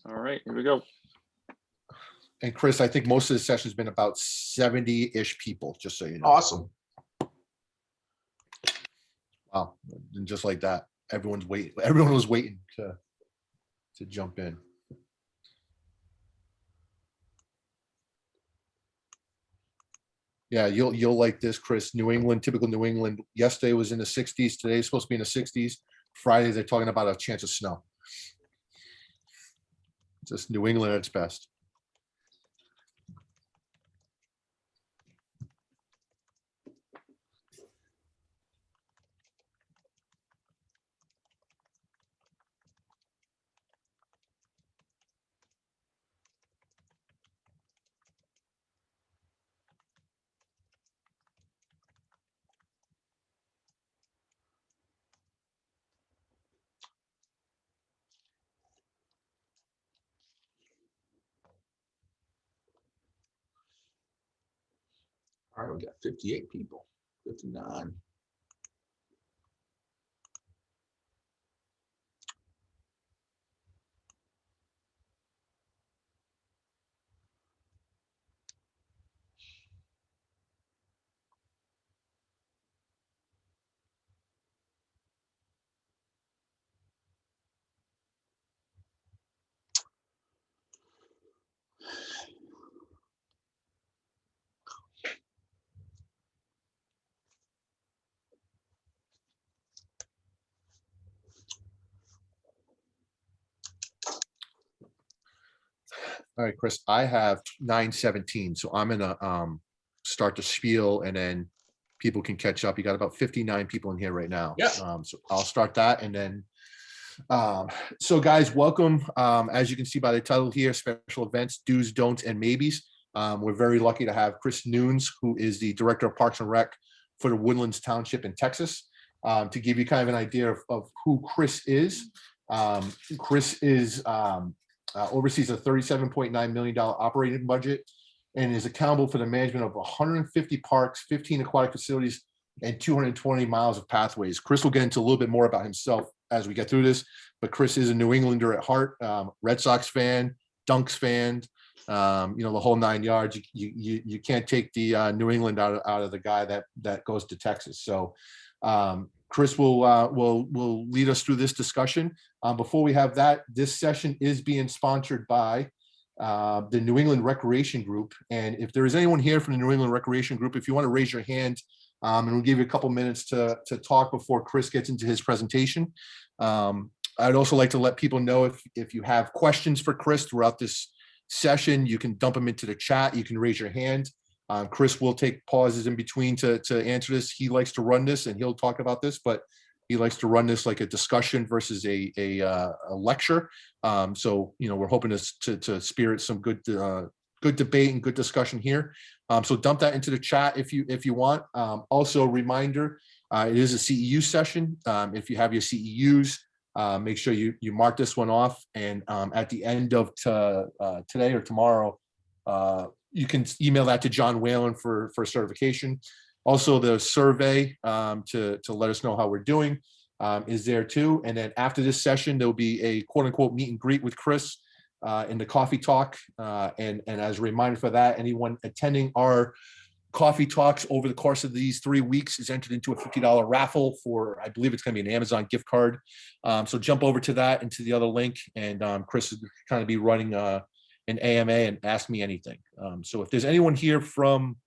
All right, here we go. And Chris, I think most of the session's been about 70-ish people, just so you know. Awesome. Wow. And just like that, everyone was waiting to jump in. Yeah, you'll like this, Chris. New England, typical New England. Yesterday was in the 60s. Today's supposed to be in the 60s. Friday, they're talking about a chance of snow. Just New England at its best. All right, we got 58 people, 59. All right, Chris, I have 9:17, so I'm gonna start the spiel and then people can catch up. You got about 59 people in here right now. Yeah. So I'll start that and then so guys, welcome. As you can see by the title here, special events, do's, don'ts, and maybes. We're very lucky to have Chris Nunes, who is the Director of Parks and Rec for the Woodlands Township in Texas. To give you kind of an idea of who Chris is. Chris is oversees a $37.9 million operating budget and is accountable for the management of 150 parks, 15 aquatic facilities, and 220 miles of pathways. Chris will get into a little bit more about himself as we get through this, but Chris is a New Englander at heart, Red Sox fan, Dunks fan, the whole 9 yards. You can't take the New England out of the guy that goes to Texas. So Chris will lead us through this discussion. Before we have that, this session is being sponsored by the New England Recreation Group. And if there is anyone here from the New England Recreation Group, if you want to raise your hand, and we'll give you a couple minutes to talk before Chris gets into his presentation. I'd also like to let people know if you have questions for Chris throughout this session, you can dump them into the chat. You can raise your hand. Chris will take pauses in between to answer this. He likes to run this and he'll talk about this, but he likes to run this like a discussion versus a lecture. So, we're hoping to spirit some good debate and good discussion here. So dump that into the chat if you want. Also, reminder, it is a CEU session. If you have your CEUs, make sure you mark this one off. And at the end of today or tomorrow, you can email that to John Whalen for certification. Also, the survey to let us know how we're doing is there too. And then after this session, there'll be a quote unquote meet and greet with Chris in the coffee talk. And as a reminder for that, anyone attending our coffee talks over the course of these 3 weeks is entered into a $50 raffle for, I believe it's going to be an Amazon gift card. So jump over to that and to the other link. And Chris is kind of be running an AMA and Ask Me Anything. So if there's anyone here from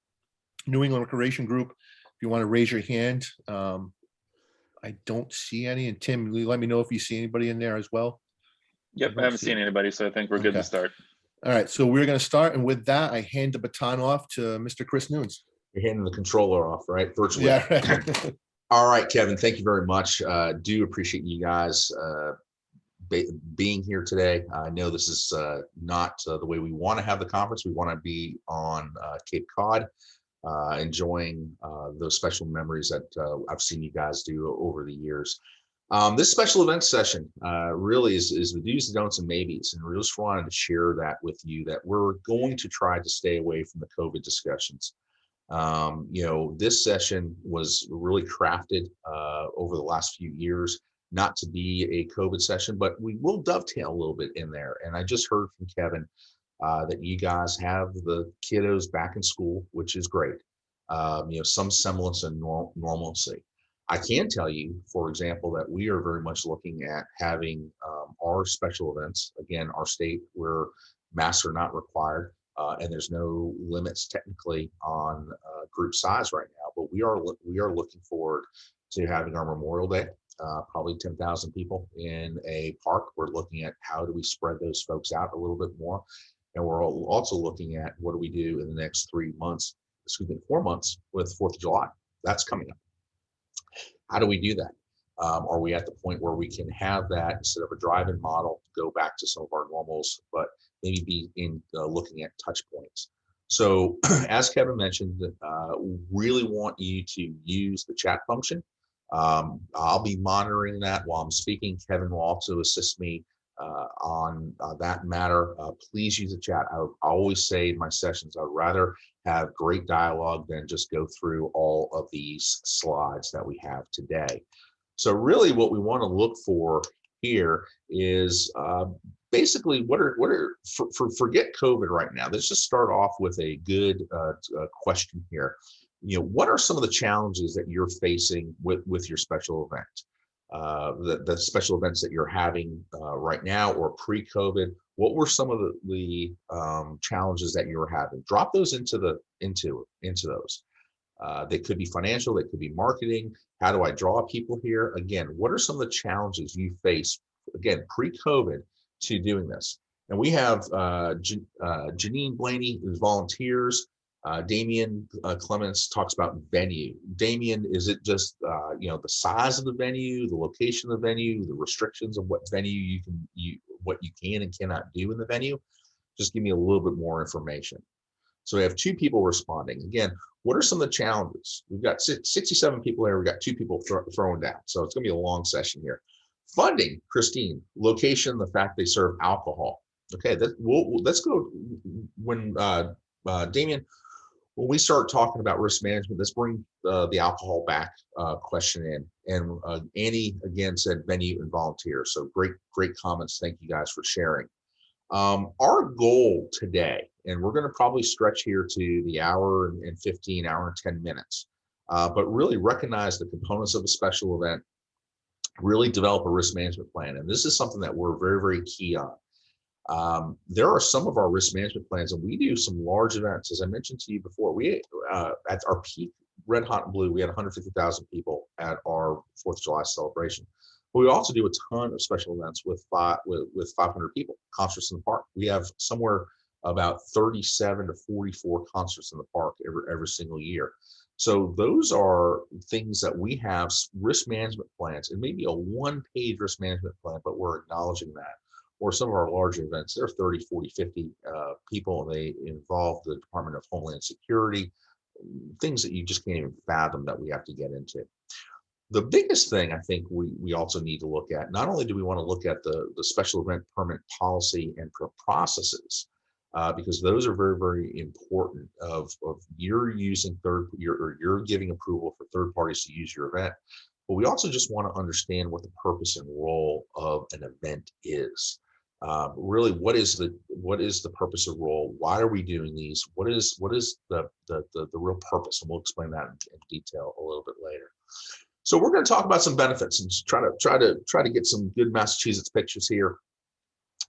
New England Recreation Group, if you want to raise your hand, I don't see any. And Tim, let me know if you see anybody in there as well. Yep, I haven't seen anybody, so I think we're good to start. All right, so we're going to start. And with that, I hand the baton off to Mr. Chris Nunes. You're handing the controller off, right? Virtually. Yeah. All right, Kevin, thank you very much. Do appreciate you guys being here today. I know this is not the way we want to have the conference. We want to be on Cape Cod, enjoying those special memories that I've seen you guys do over the years. This special event session really is the do's, the don'ts, and maybes. And we just wanted to share that with you, that we're going to try to stay away from the COVID discussions. This session was really crafted over the last few years, not to be a COVID session, but we will dovetail a little bit in there. And I just heard from Kevin that you guys have the kiddos back in school, which is great. Some semblance of normalcy. I can tell you, for example, that we are very much looking at having our special events. Again, our state where masks are not required, and there's no limits technically on group size right now. But we are looking forward to having our Memorial Day, probably 10,000 people in a park. We're looking at how do we spread those folks out a little bit more, and we're also looking at what do we do in the next 4 months with 4th of July. That's coming up. How do we do that? Are we at the point where we can have that instead of a drive-in model, go back to some of our normals, but maybe be in looking at touch points? So as Kevin mentioned, really want you to use the chat function. I'll be monitoring that while I'm speaking. Kevin will also assist me on that matter. Please use the chat. I always say in my sessions, I'd rather have great dialogue than just go through all of these slides that we have today. So really what we want to look for here is basically forget COVID right now. Let's just start off with a good question here. What are some of the challenges that you're facing with your special event? The special events that you're having right now or pre-COVID, what were some of the challenges that you were having? Drop those into those. They could be financial, they could be marketing. How do I draw people here? Again, what are some of the challenges you face, again, pre-COVID to doing this? And we have Janine Blaney, who's volunteers. Damian Clements talks about venue. Damian, is it just the size of the venue, the location of the venue, the restrictions of what venue what you can and cannot do in the venue? Just give me a little bit more information. So we have 2 people responding. Again, what are some of the challenges? We've got 67 people here. We've got 2 people throwing down. So it's going to be a long session here. Funding, Christine. Location, the fact they serve alcohol. Okay, let's go when Damian. When we start talking about risk management, let's bring the alcohol back question in. And Annie again said venue and volunteers. So great comments. Thank you guys for sharing. Our goal today, and we're going to probably stretch here to the hour and 15, hour and 10 minutes, but really recognize the components of a special event, really develop a risk management plan. And this is something that we're very, very key on. There are some of our risk management plans, and we do some large events. As I mentioned to you before, we at our peak Red Hot and Blue, we had 150,000 people at our 4th of July celebration. But we also do a ton of special events with 500 people, concerts in the park. We have somewhere about 37 to 44 concerts in the park every single year. So those are things that we have risk management plans, and maybe a 1-page risk management plan, but we're acknowledging that. Or some of our larger events, there are 30, 40, 50 people, and they involve the Department of Homeland Security, things that you just can't even fathom that we have to get into. The biggest thing I think we also need to look at, not only do we want to look at the special event permit policy and processes, because those are very, very important of you're giving approval for third parties to use your event. But we also just want to understand what the purpose and role of an event is. Really, what is the purpose or role? Why are we doing these? What is the real purpose? And we'll explain that in detail a little bit later. So we're going to talk about some benefits and try to get some good Massachusetts pictures here.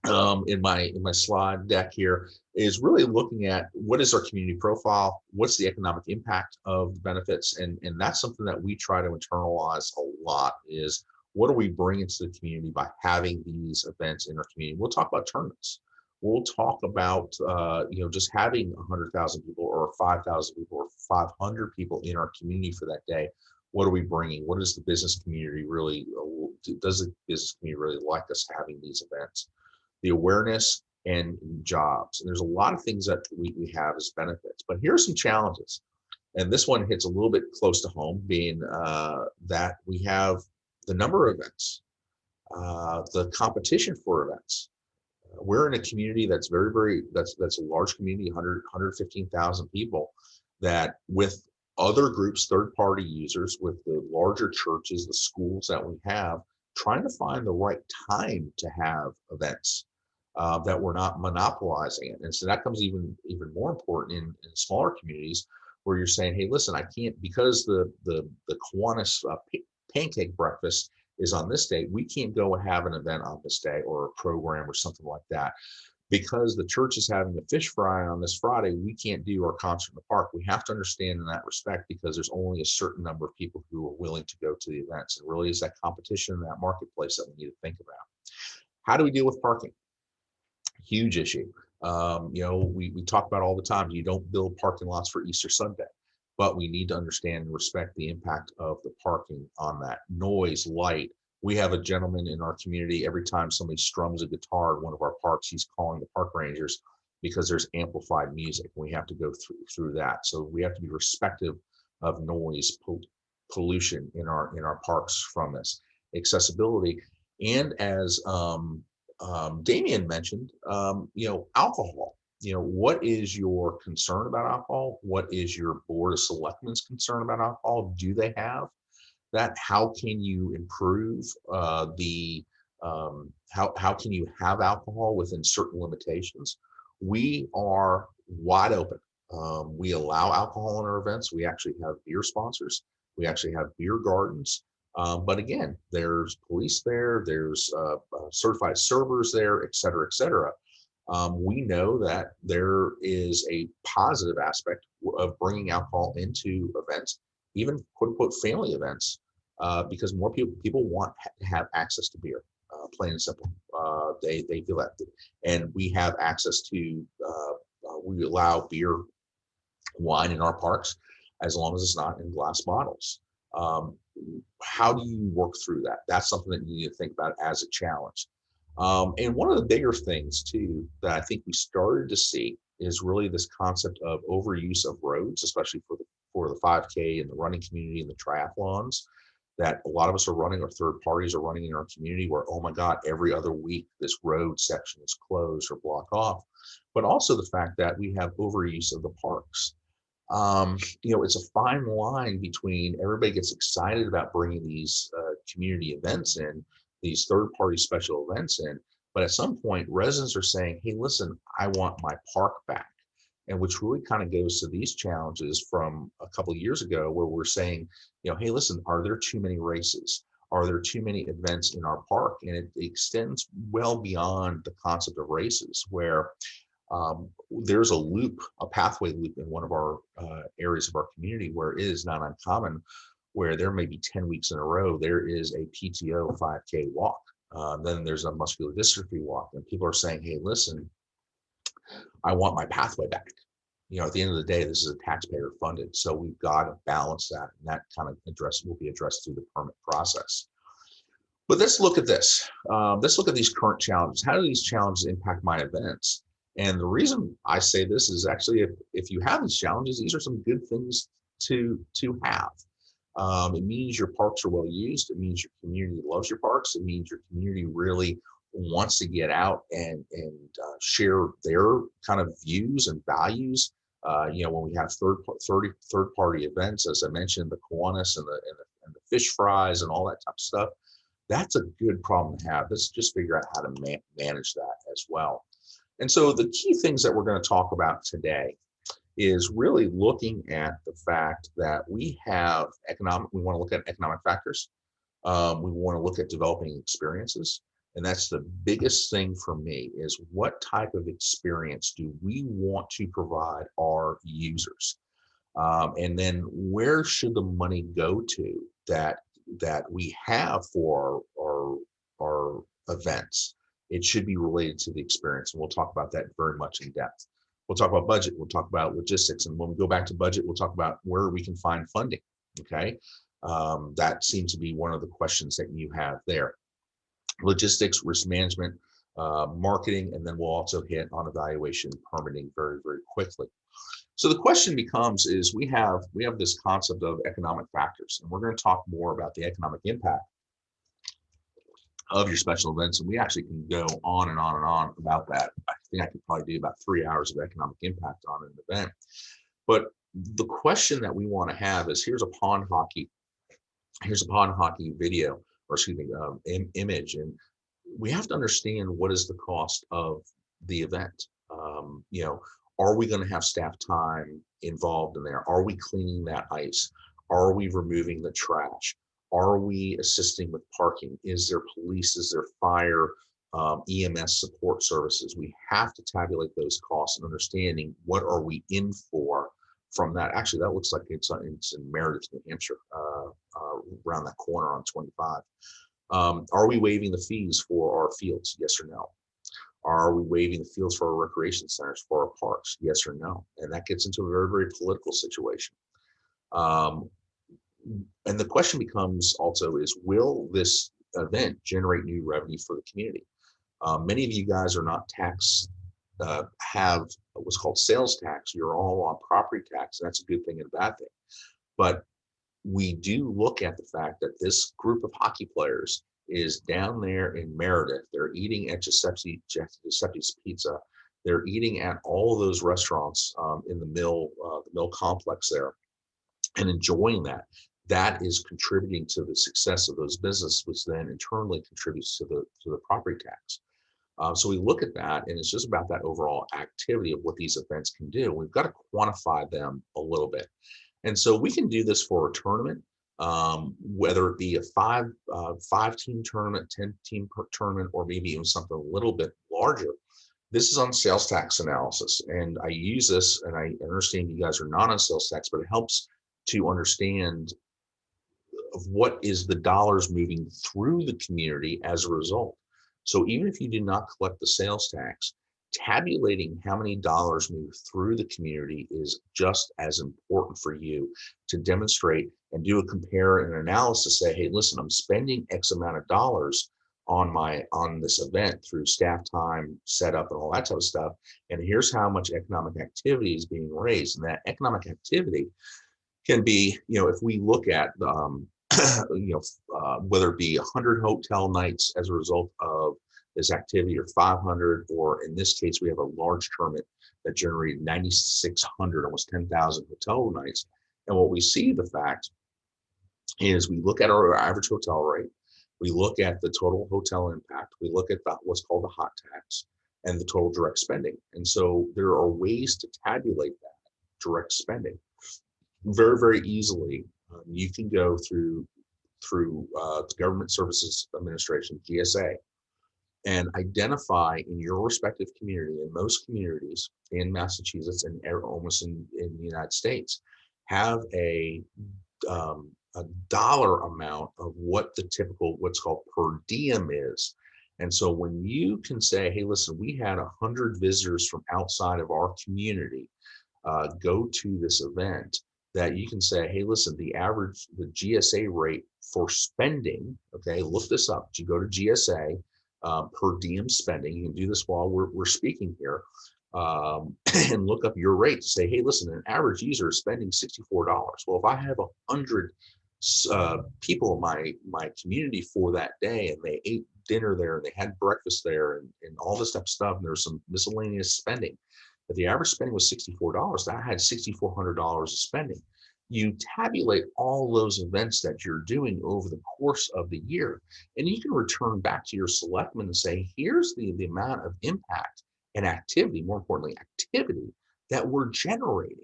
In my slide deck here is really looking at what is our community profile, what's the economic impact of the benefits, and that's something that we try to internalize a lot, is what are we bringing to the community by having these events in our community. We'll talk about tournaments. We'll talk about just having 100,000 people or 5,000 people or 500 people in our community for that day. What are we bringing? What is the business community really? Does the business community really like us having these events? The awareness and jobs. And there's a lot of things that we have as benefits, but here are some challenges. And this one hits a little bit close to home, being that we have the number of events, the competition for events. We're in a community that's that's a large community, 115,000 people, that with other groups, third-party users, with the larger churches, the schools that we have, trying to find the right time to have events that we're not monopolizing it. And so that comes even more important in smaller communities where you're saying, hey, listen, I can't, because the Kiwanis pancake breakfast is on this day, we can't go have an event on this day or a program or something like that. Because the church is having a fish fry on this Friday, we can't do our concert in the park. We have to understand in that respect, because there's only a certain number of people who are willing to go to the events. And really is that competition in that marketplace that we need to think about. How do we deal with parking? Huge issue. We talk about all the time, you don't build parking lots for Easter Sunday, but we need to understand and respect the impact of the parking on that. Noise, light. We have a gentleman in our community, every time somebody strums a guitar in one of our parks, he's calling the park rangers because there's amplified music. We have to go through that. So we have to be respectful of noise pollution in our parks from this. Accessibility, and as Damian mentioned, alcohol. What is your concern about alcohol? What is your Board of Selectmen's concern about alcohol? Do they have that? How can you improve how can you have alcohol within certain limitations? We are wide open. We allow alcohol in our events. We actually have beer sponsors. We actually have beer gardens. But again, there's police there, there's certified servers there, et cetera, et cetera. We know that there is a positive aspect of bringing alcohol into events, even quote unquote family events, because more people want to have access to beer, plain and simple. They feel that, and we have access to. We allow beer, wine in our parks, as long as it's not in glass bottles. How do you work through that? That's something that you need to think about as a challenge. And one of the bigger things too that I think we started to see is really this concept of overuse of roads, especially for the 5K and the running community and the triathlons, that a lot of us are running, or third parties are running in our community, where, oh my God, every other week this road section is closed or blocked off. But also the fact that we have overuse of the parks. It's a fine line between everybody gets excited about bringing these community events in, these third-party special events in, but at some point residents are saying, hey, listen, I want my park back. And which really kind of goes to these challenges from a couple of years ago, where we're saying, hey, listen, are there too many races? Are there too many events in our park? And it extends well beyond the concept of races, where there's a loop, a pathway loop in one of our areas of our community where it is not uncommon, where there may be 10 weeks in a row, there is a PTO 5K walk. Then there's a muscular dystrophy walk, and people are saying, hey, listen, I want my pathway back. At the end of the day, this is a taxpayer funded. So we've got to balance that. And that kind of will be addressed through the permit process. But let's look at this. Let's look at these current challenges. How do these challenges impact my events? And the reason I say this is actually, if you have these challenges, these are some good things to have. It means your parks are well used. It means your community loves your parks. It means your community really wants to get out and share their kind of views and values. When we have third party events, as I mentioned, the Kiwanis and the fish fries and all that type of stuff, that's a good problem to have. Let's just figure out how to manage that as well. And so the key things that we're going to talk about today is really looking at the fact that we want to look at economic factors. We want to look at developing experiences. And that's the biggest thing for me, is what type of experience do we want to provide our users? And then where should the money go to that we have for our events? It should be related to the experience. And we'll talk about that very much in depth. We'll talk about budget. We'll talk about logistics. And when we go back to budget, we'll talk about where we can find funding. Okay. That seems to be one of the questions that you have there. Logistics, risk management, marketing, and then we'll also hit on evaluation, permitting very, very quickly. So the question becomes is we have this concept of economic factors, and we're going to talk more about the economic impact of your special events. And we actually can go on and on and on about that. I think I could probably do about 3 hours of economic impact on an event. But the question that we want to have is, here's a pond hockey video image. And we have to understand what is the cost of the event. Are we going to have staff time involved in there? Are we cleaning that ice? Are we removing the trash? Are we assisting with parking? Is there police? Is there fire? EMS support services? We have to tabulate those costs and understanding what are we in for from that. Actually, that looks like it's in Meredith, New Hampshire, around that corner on 25. Are we waiving the fees for our fields? Yes or no? Are we waiving the fields for our recreation centers, for our parks? Yes or no? And that gets into a very, very political situation. And the question becomes also is, will this event generate new revenue for the community? Many of you guys are not have what's called sales tax. You're all on property tax. And that's a good thing and a bad thing. But we do look at the fact that this group of hockey players is down there in Meredith. They're eating at Giuseppe's Pizza. They're eating at all of those restaurants in the mill complex there and enjoying that. That is contributing to the success of those businesses, which then internally contributes to the property tax. So we look at that, and it's just about that overall activity of what these events can do. We've got to quantify them a little bit. And so we can do this for a tournament, whether it be a five-team tournament, 10-team tournament, or maybe even something a little bit larger. This is on sales tax analysis. And I use this, and I understand you guys are not on sales tax, but it helps to understand of what is the dollars moving through the community as a result. So even if you do not collect the sales tax, tabulating how many dollars move through the community is just as important for you to demonstrate and do a compare and analysis. Say, hey, listen, I'm spending X amount of dollars on this event through staff time, setup, and all that type of stuff. And here's how much economic activity is being raised. And that economic activity can be, if we look at whether it be 100 hotel nights as a result of this activity, or 500, or in this case, we have a large tournament that generated 9,600, almost 10,000 hotel nights. And what we see, the fact is, we look at our average hotel rate, we look at the total hotel impact, we look at what's called the hot tax and the total direct spending. And so there are ways to tabulate that direct spending very, very easily. You can go through the Government Services Administration, GSA, and identify in your respective community, in most communities in Massachusetts and almost in the United States, have a dollar amount of what the typical, what's called per diem is. And so when you can say, hey, listen, we had 100 visitors from outside of our community go to this event, that you can say, hey, listen, the GSA rate for spending, okay, look this up. You go to GSA, per diem spending. You can do this while we're speaking here, and look up your rate to say, hey, listen, an average user is spending $64. Well, if I have 100 people in my community for that day, and they ate dinner there, and they had breakfast there, and all this type of stuff, and there's some miscellaneous spending, but the average spending was $64, that had $6,400 of spending. You tabulate all those events that you're doing over the course of the year, and you can return back to your selectmen and say, here's the amount of impact and activity, more importantly, activity that we're generating.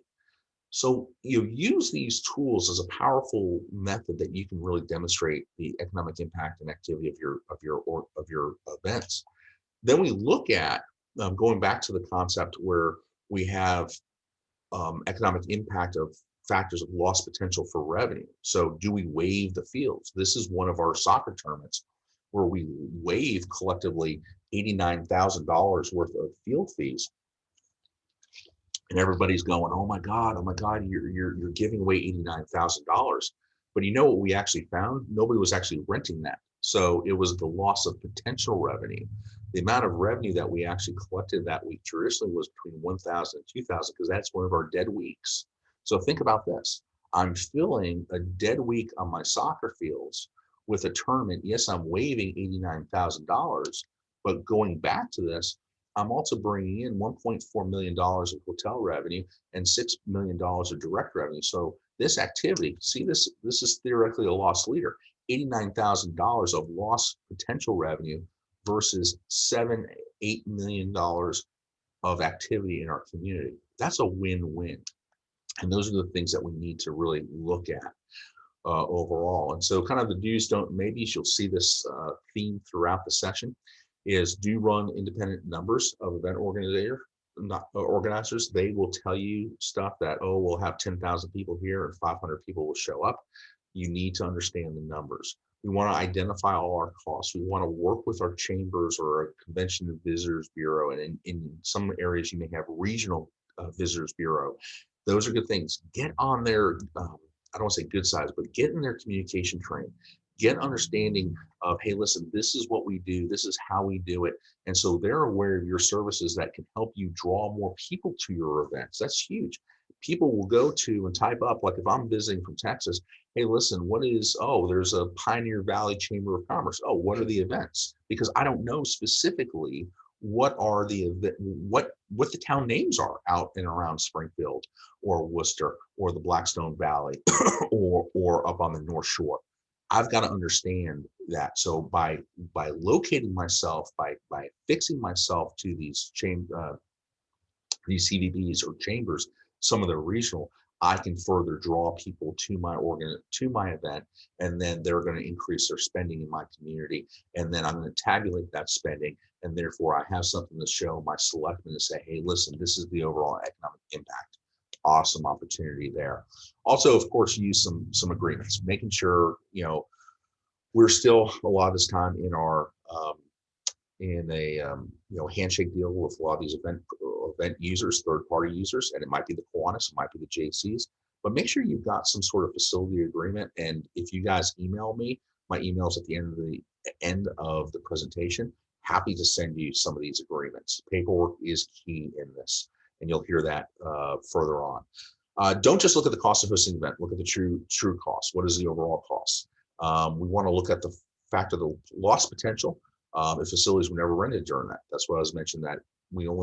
So you use these tools as a powerful method that you can really demonstrate the economic impact and activity of your events. Then we look at going back to the concept where we have economic impact of factors of lost potential for revenue. So do we waive the fields? This is one of our soccer tournaments where we waive collectively $89,000 worth of field fees. And everybody's going, oh my God, you're giving away $89,000. But you know what we actually found? Nobody was actually renting that. So it was the loss of potential revenue. The amount of revenue that we actually collected that week traditionally was between 1,000 and 2,000, because that's one of our dead weeks. So think about this. I'm filling a dead week on my soccer fields with a tournament. Yes, I'm waiving $89,000, but going back to this, I'm also bringing in $1.4 million of hotel revenue and $6 million of direct revenue. So this activity, see, this is theoretically a loss leader. $89,000 of lost potential revenue versus $7-8 million of activity in our community. That's a win-win. And those are the things that we need to really look at overall. And so kind of the do's, don't, maybes, you'll see this theme throughout the session, is do run independent numbers of event organizers. They will tell you stuff that, oh, we'll have 10,000 people here and 500 people will show up. You need to understand the numbers. We want to identify all our costs. We want to work with our chambers or our convention and visitors bureau. And in some areas, you may have regional visitors bureau. Those are good things. Get on their, I don't want to say good sides, but get in their communication train. Get understanding of, hey, listen, this is what we do. This is how we do it. And so they're aware of your services that can help you draw more people to your events. That's huge. People will go to and type up, like if I'm visiting from Texas, hey, listen, what is, oh, there's a Pioneer Valley Chamber of Commerce. Oh, what are the events? Because I don't know specifically what are the what the town names are out and around Springfield or Worcester or the Blackstone Valley or up on the North Shore. I've got to understand that. So by locating myself, by fixing myself to these CVBs or chambers, some of the regional, I can further draw people to my event, and then they're going to increase their spending in my community, and then I'm going to tabulate that spending, and therefore I have something to show my selectmen to say, hey, listen, this is the overall economic impact. Awesome opportunity there. Also, of course, use some agreements, making sure, you know, we're still a lot of this time in our handshake deal with a lot of these event users, third-party users, and it might be the Kiwanis, it might be the JCs, but make sure you've got some sort of facility agreement. And if you guys email me, my email's at the end of the presentation. Happy to send you some of these agreements. Paperwork is key in this, and you'll hear that further on. Don't just look at the cost of hosting an event. Look at the true cost. What is the overall cost? We want to look at the fact of the lost potential. If facilities were never rented during that. That's what I was mentioning, that we didn't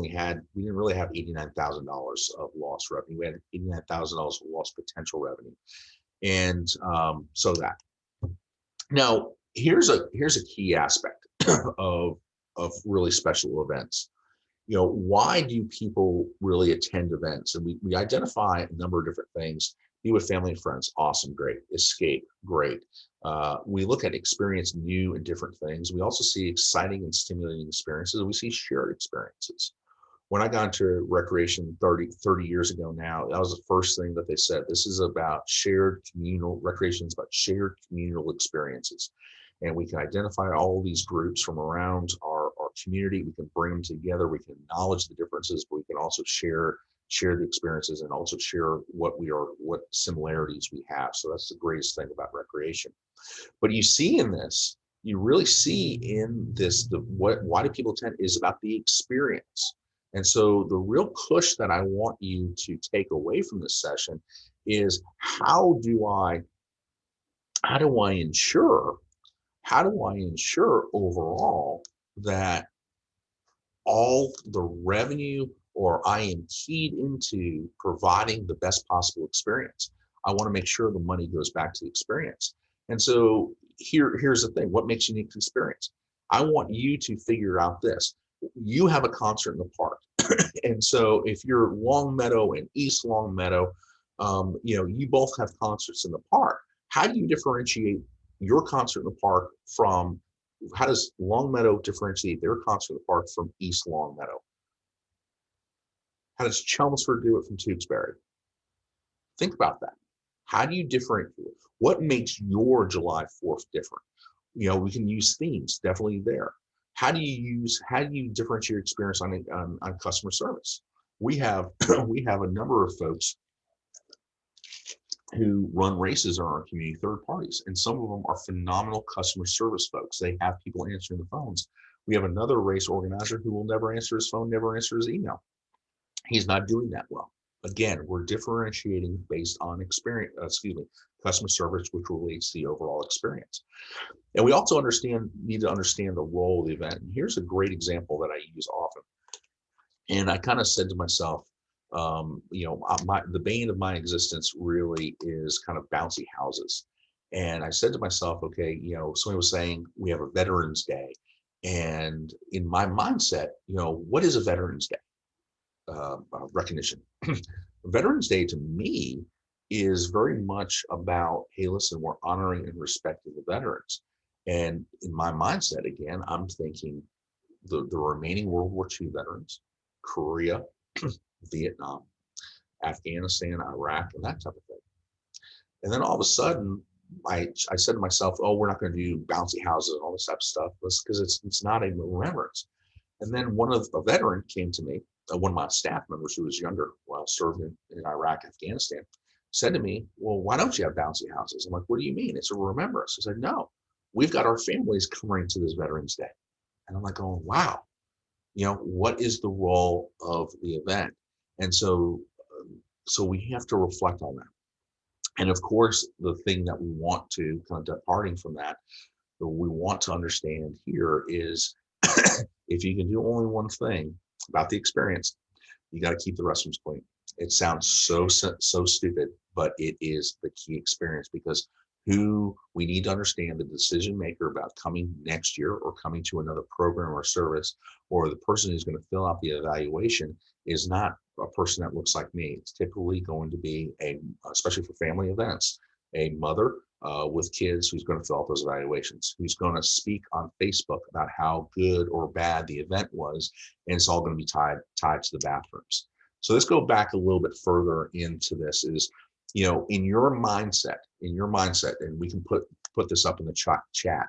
really have $89,000 of lost revenue. We had $89,000 of lost potential revenue. And so that. Now, here's a key aspect of really special events. You know, why do people really attend events? And we identify a number of different things. Be with family and friends, awesome, great. Escape, great. We look at experience new and different things. We also see exciting and stimulating experiences. We see shared experiences. When I got into recreation 30 years ago now, that was the first thing that they said. This is about shared communal, recreation is about shared communal experiences. And we can identify all these groups from around our community. We can bring them together. We can acknowledge the differences, but we can also share the experiences and also share what similarities we have. So that's the greatest thing about recreation. But you see in this, you really see in this, why do people attend is about the experience. And so the real push that I want you to take away from this session is how do I ensure overall that all the revenue, or I am keyed into providing the best possible experience. I want to make sure the money goes back to the experience. And so here's the thing, what makes unique experience? I want you to figure out this. You have a concert in the park. And so if you're Longmeadow and East Longmeadow, you both have concerts in the park. How do you differentiate your concert in the park from, how does Longmeadow differentiate their concert in the park from East Longmeadow? How does Chelmsford do it from Tewksbury? Think about that. How do you differentiate? What makes your July 4th different? You know, we can use themes, definitely there. How do you differentiate your experience on customer service? We have a number of folks who run races in our community, third parties, and some of them are phenomenal customer service folks. They have people answering the phones. We have another race organizer who will never answer his phone, never answer his email. He's not doing that well. Again, we're differentiating based on customer service, which relates to the overall experience. And we also need to understand the role of the event. And here's a great example that I use often. And I kind of said to myself, the bane of my existence really is kind of bouncy houses. And I said to myself, okay, somebody was saying we have a Veterans Day. And in my mindset, what is a Veterans Day recognition? Veterans Day to me is very much about, hey, listen, we're honoring and respecting the veterans. And in my mindset, again, I'm thinking the remaining World War II veterans, Korea, Vietnam, Afghanistan, Iraq, and that type of thing. And then all of a sudden, I said to myself, oh, we're not going to do bouncy houses and all this type of stuff because it's not a remembrance. And then a veteran came to me, one of my staff members who was younger while serving in Iraq, Afghanistan, said to me, well, why don't you have bouncy houses? I'm like, what do you mean? It's a remembrance. I said, no, we've got our families coming to this Veterans Day. And I'm like, going, wow, what is the role of the event? And so we have to reflect on that. And of course, the thing that we want to kind of departing from that we want to understand here is if you can do only one thing about the experience, you got to keep the restrooms clean. It sounds so stupid, but it is the key experience, because we need to understand the decision maker about coming next year or coming to another program or service, or the person who's going to fill out the evaluation is not a person that looks like me. It's typically going to be especially for family events, a mother with kids who's going to fill out those evaluations, who's going to speak on Facebook about how good or bad the event was, and it's all going to be tied to the bathrooms. So let's go back a little bit further into this is, in your mindset, and we can put this up in the chat.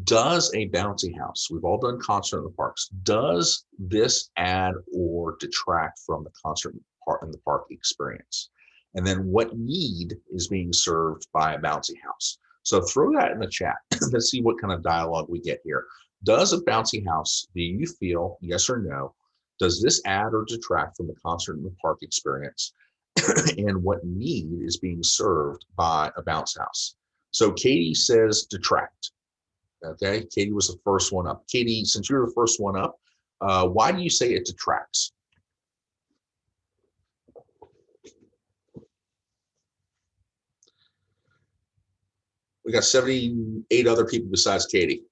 Does a bouncy house, we've all done concert in the parks, does this add or detract from the concert in the park experience? And then what need is being served by a bouncy house? So throw that in the chat. Let's see what kind of dialogue we get here. Does a bouncy house, do you feel, yes or no, does this add or detract from the concert in the park experience? And what need is being served by a bounce house? So Katie says detract. Okay, Katie was the first one up. Katie, since you're the first one up, why do you say it detracts? We got 78 other people besides Katie.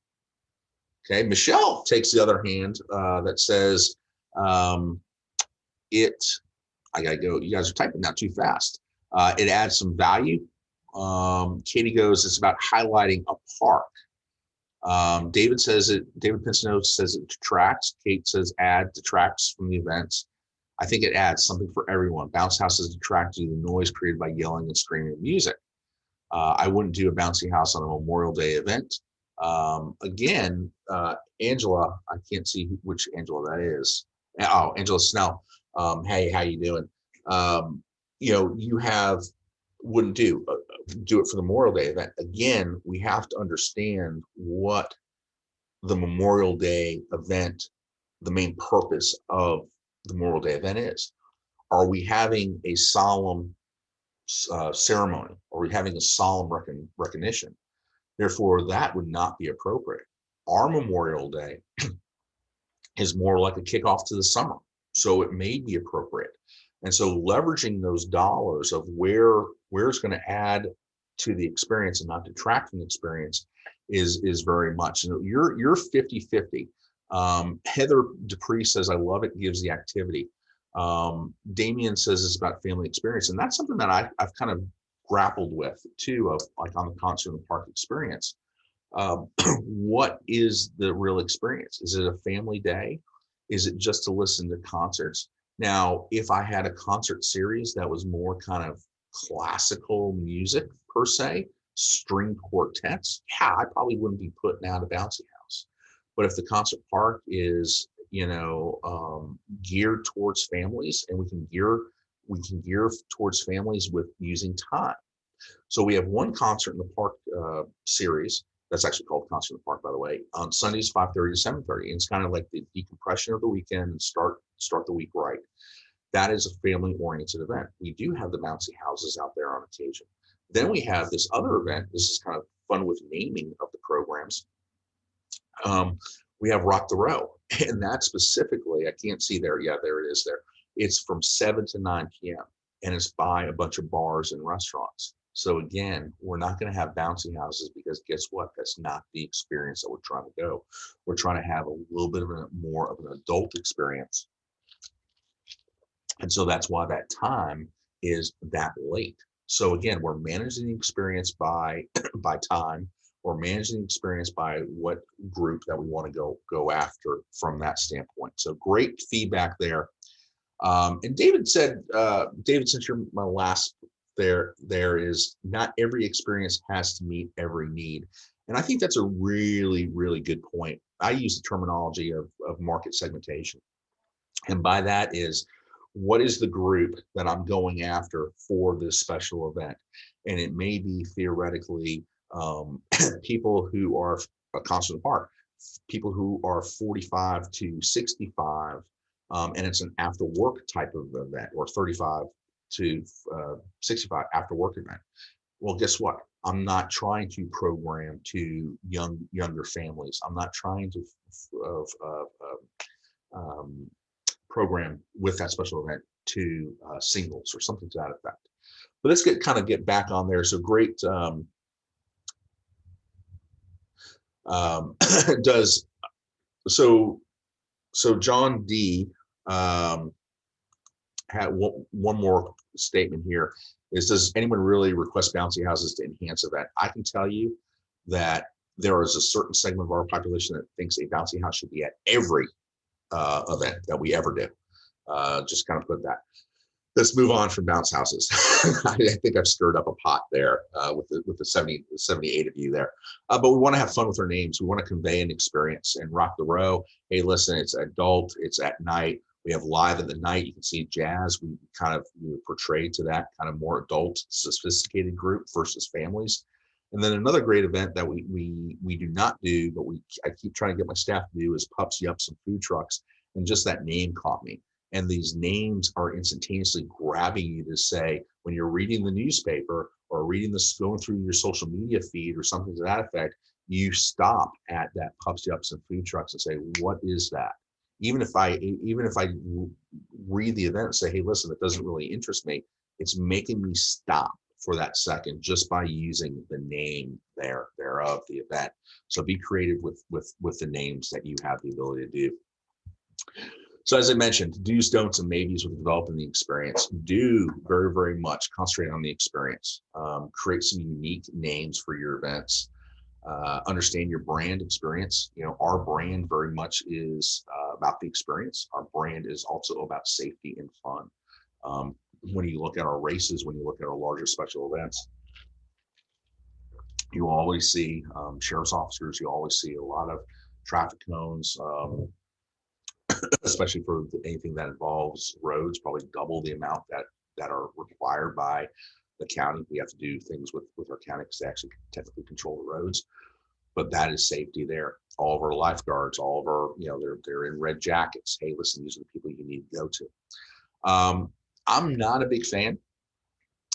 Okay, Michelle takes the other hand that says I gotta go, you guys are typing now too fast. It adds some value. Katie goes, it's about highlighting a park. David Pincino says it detracts. Kate says detracts from the events. I think it adds something for everyone. Bounce houses detract due to the noise created by yelling and screaming music. I wouldn't do a bouncy house on a Memorial Day event. Again, Angela, I can't see which Angela that is. Oh, Angela Snell. Hey, how you doing? Wouldn't do it for the Memorial Day event. Again, we have to understand what the Memorial Day event, the main purpose of the Memorial Day event is. Are we having a solemn ceremony? Are we having a solemn recognition? Therefore, that would not be appropriate. Our Memorial Day is more like a kickoff to the summer, so it may be appropriate. And so leveraging those dollars of where it's going to add to the experience and not detract from the experience is very much. You're 50-50. Heather Dupree says, I love it, gives the activity. Damien says it's about family experience. And that's something that I've kind of grappled with too, of like on the concert in the park experience. What is the real experience? Is it a family day? Is it just to listen to concerts? Now, if I had a concert series that was more kind of classical music per se, string quartets, yeah, I probably wouldn't be putting out a bouncy house. But if the concert park is, geared towards families, and we can gear towards families with using time. So we have one concert in the park series that's actually called Concert in the Park, by the way, on Sundays 5:30 to 7:30. And it's kind of like the decompression of the weekend and start the week right. That is a family-oriented event. We do have the bouncy houses out there on occasion. Then we have this other event. This is kind of fun with naming of the programs. We have Rock the Row, and that specifically, I can't see there. Yeah, there it is there. It's from 7 to 9 p.m. and it's by a bunch of bars and restaurants. So again, we're not going to have bouncy houses because guess what? That's not the experience that we're trying to go. We're trying to have a little bit of a more of an adult experience. And so that's why that time is that late. So again, we're managing the experience by by time, or managing the experience by what group that we want to go after from that standpoint. So great feedback there. And David said, David, since you're my last there is not every experience has to meet every need. And I think that's a really, really good point. I use the terminology of market segmentation. And by that is, what is the group that I'm going after for this special event? And it may be theoretically people who are a constant apart, people who are 45 to 65, and it's an after work type of event, or 35 to 65 after work event. Well, guess what? I'm not trying to program to younger families. I'm not trying to program with that special event to singles or something to that effect. But let's get back on there. So great. Does so John D had one more statement here. Is, does anyone really request bouncy houses to enhance event? I can tell you that there is a certain segment of our population that thinks a bouncy house should be at every event that we ever do. Just kind of put that. Let's move on from bounce houses. I think I've stirred up a pot there with the 78 of you there. But we want to have fun with our names. We want to convey an experience and rock the row. Hey, listen, it's adult, it's at night. We have live at the night. You can see jazz. We portray to that kind of more adult, sophisticated group versus families. And then another great event that we do not do, but I keep trying to get my staff to do, is Pups, Yups, and Food Trucks. And just that name caught me. And these names are instantaneously grabbing you to say, when you're reading the newspaper or reading this, going through your social media feed or something to that effect, you stop at that Pups, Yups, and Food Trucks and say, what is that? Even if I read the event and say, hey, listen, it doesn't really interest me, it's making me stop for that second just by using the name thereof the event. So be creative with the names that you have the ability to do. So as I mentioned, do's, don'ts, and maybes with developing the experience. Do very, very much concentrate on the experience. Create some unique names for your events. Understand your brand experience. Our brand very much is about the experience. Our brand is also about safety and fun. When you look at our races, when you look at our larger special events, you always see sheriff's officers. You always see a lot of traffic cones, especially for anything that involves roads, probably double the amount that are required by the county. We have to do things with our county because they actually technically control the roads. But that is safety there. All of our lifeguards, all of our, they're in red jackets. Hey, listen, these are the people you need to go to. I'm not a big fan,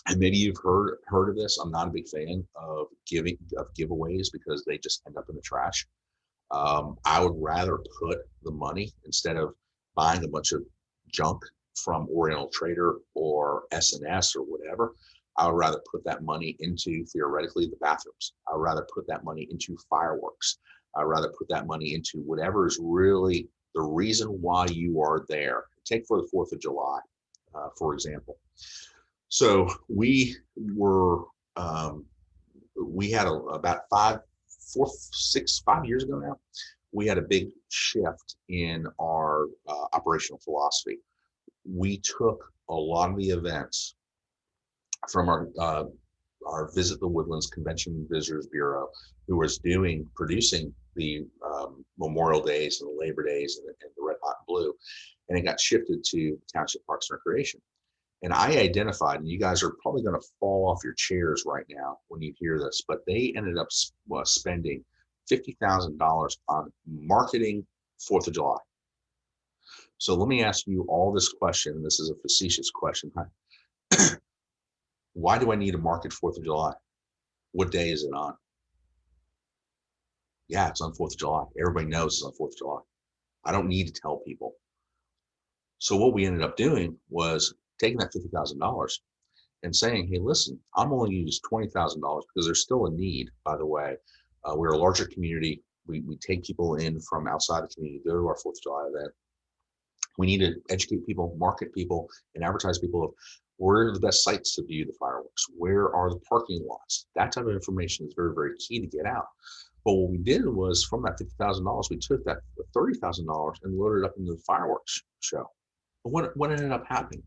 and maybe you've heard of this. I'm not a big fan of giveaways because they just end up in the trash. I would rather put the money, instead of buying a bunch of junk from Oriental Trader or SNS or whatever, I would rather put that money into, theoretically, the bathrooms. I would rather put that money into fireworks. I'd rather put that money into whatever is really the reason why you are there. Take for the 4th of July, for example. So we had about 5 years ago now, we had a big shift in our operational philosophy. We took a lot of the events from our Visit the Woodlands Convention Visitors Bureau, who was producing the Memorial Days and the Labor Days and the Red, Hot, and Blue, and it got shifted to Township Parks and Recreation. And I identified, and you guys are probably going to fall off your chairs right now when you hear this, but they ended up spending $50,000 on marketing 4th of July. So let me ask you all this question. This is a facetious question. Why do I need to market 4th of July? What day is it on? Yeah, it's on 4th of July. Everybody knows it's on 4th of July. I don't need to tell people. So what we ended up doing was taking that $50,000 and saying, hey, listen, I'm only going to use $20,000 because there's still a need, by the way. We're a larger community. We take people in from outside the community to go to our 4th of July event. We need to educate people, market people, and advertise people of where are the best sites to view the fireworks? Where are the parking lots? That type of information is very, very key to get out. But what we did was from that $50,000, we took that $30,000 and loaded it up into the fireworks show. But what ended up happening?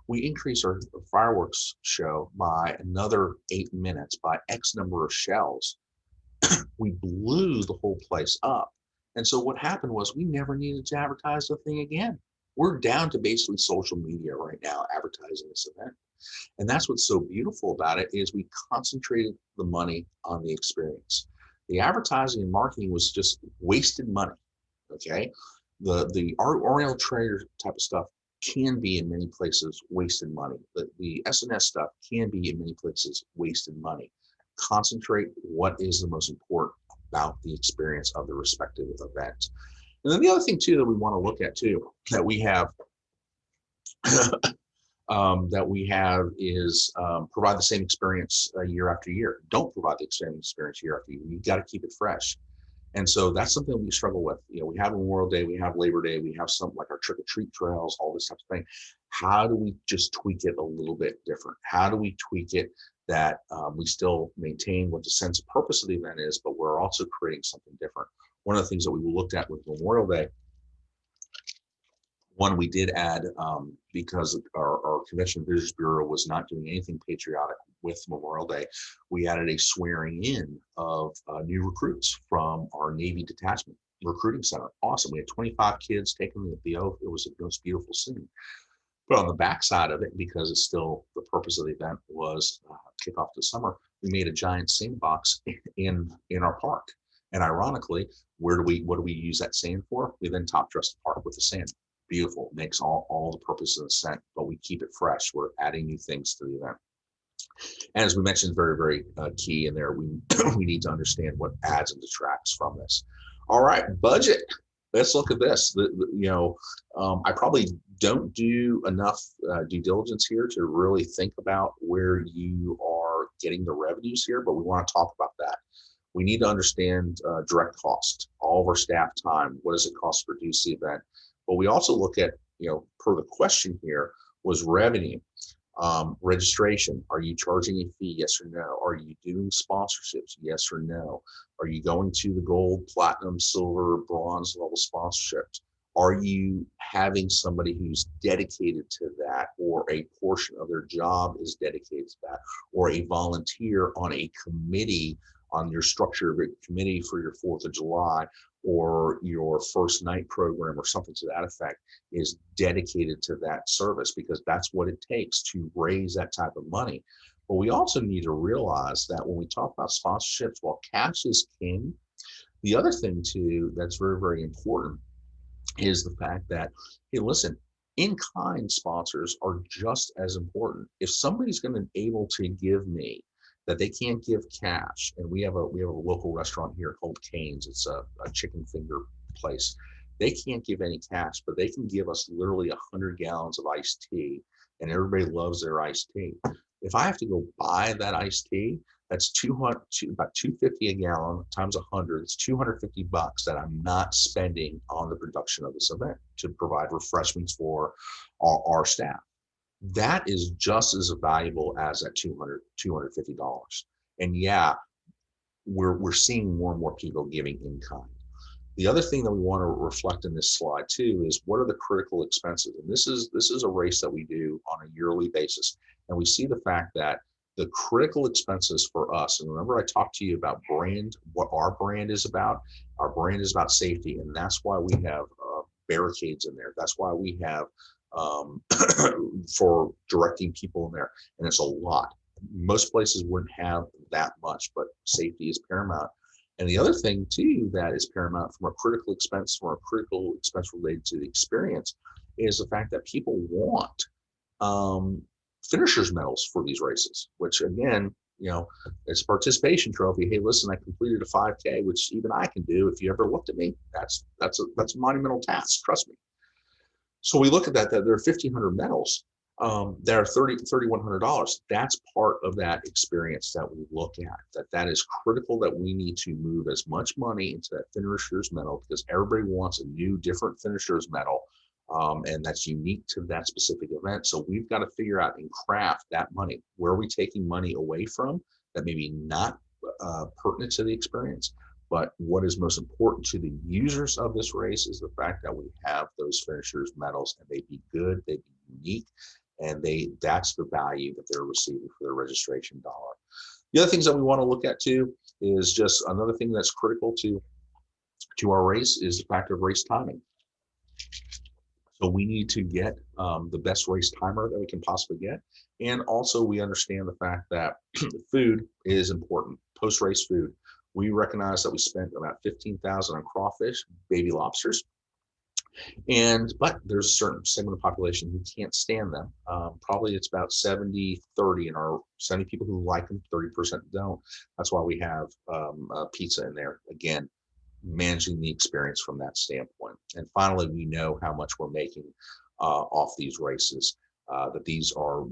We increased our fireworks show by another 8 minutes by X number of shells. We blew the whole place up. And so what happened was we never needed to advertise the thing again. We're down to basically social media right now advertising this event. And that's what's so beautiful about it is we concentrated the money on the experience. The advertising and marketing was just wasted money. Okay. The Oriental Trader type of stuff can be in many places wasted money. The SNS stuff can be in many places wasted money. Concentrate what is the most important about the experience of the respective event. And then the other thing too that we want to look at too that we have is provide the same experience year after year. Don't provide the same experience year after year. You've got to keep it fresh. And so that's something we struggle with. You know, we have Memorial Day, we have Labor Day, we have something like our trick or treat trails, all this type of thing. How do we just tweak it a little bit different? How do we tweak it that we still maintain what the sense of purpose of the event is, but we're also creating something different? One of the things that we looked at with Memorial Day, one we did add, because our Convention and Visitors Bureau was not doing anything patriotic with Memorial Day, we added a swearing in of new recruits from our Navy Detachment Recruiting Center. Awesome. We had 25 kids taking the oath. It was the most beautiful scene. But on the backside of it, because it's still the purpose of the event was kick off the summer, we made a giant sandbox in our park. And ironically, what do we use that sand for? We then top dress the park with the sand. Beautiful, makes all the purpose of the scent, but we keep it fresh. We're adding new things to the event. And as we mentioned, very, very key in there, we need to understand what adds and detracts from this. All right, budget. Let's look at this. I probably don't do enough due diligence here to really think about where you are getting the revenues here, but we want to talk about that. We need to understand direct cost, all of our staff time. What does it cost to produce the event? But we also look at, per the question here, was revenue, registration. Are you charging a fee? Yes or no? Are you doing sponsorships? Yes or no? Are you going to the gold, platinum, silver, bronze level sponsorships? Are you having somebody who's dedicated to that, or a portion of their job is dedicated to that, or a volunteer on a committee, on your structure of a committee for your 4th of July or your first night program or something to that effect is dedicated to that service, because that's what it takes to raise that type of money. But we also need to realize that when we talk about sponsorships, while cash is king, the other thing too that's very, very important is the fact that, hey, listen, in-kind sponsors are just as important. If somebody's going to be able to give me that they can't give cash, and we have a local restaurant here called Cane's. It's a chicken finger place. They can't give any cash, but they can give us literally 100 gallons of iced tea, and everybody loves their iced tea. If I have to go buy that iced tea, that's about $2.50 a gallon times 100. It's $250 that I'm not spending on the production of this event to provide refreshments for our staff. That is just as valuable as that $250. And yeah, we're seeing more and more people giving in kind. The other thing that we want to reflect in this slide too is what are the critical expenses? And this is a race that we do on a yearly basis. And we see the fact that the critical expenses for us, and remember I talked to you about brand, what our brand is about. Our brand is about safety, and that's why we have barricades in there. That's why we have for directing people in there, and it's a lot. Most places wouldn't have that much, but safety is paramount. And the other thing too that is paramount from a critical expense related to the experience is the fact that people want finishers medals for these races, which again, it's a participation trophy. Hey, listen, I completed a 5K, which even I can do. If you ever looked at me, that's a monumental task, trust me. So we look at that there are 1,500 medals, that are $3,100. That's part of that experience that we look at, that is critical, that we need to move as much money into that finisher's medal, because everybody wants a new, different finisher's medal. And that's unique to that specific event. So we've got to figure out and craft that money. Where are we taking money away from that maybe not pertinent to the experience? But what is most important to the users of this race is the fact that we have those finishers medals, and they be good, they be unique, and that's the value that they're receiving for their registration dollar. The other things that we want to look at too is just another thing that's critical to our race is the fact of race timing. So we need to get the best race timer that we can possibly get. And also we understand the fact that food is important, post-race food. We recognize that we spent about $15,000 on crawfish, baby lobsters. But there's a certain segment of the population who can't stand them. Probably it's about 70-30 in our 70 people who like them, 30% don't. That's why we have pizza in there. Again, managing the experience from that standpoint. And finally, we know how much we're making off these races, that these are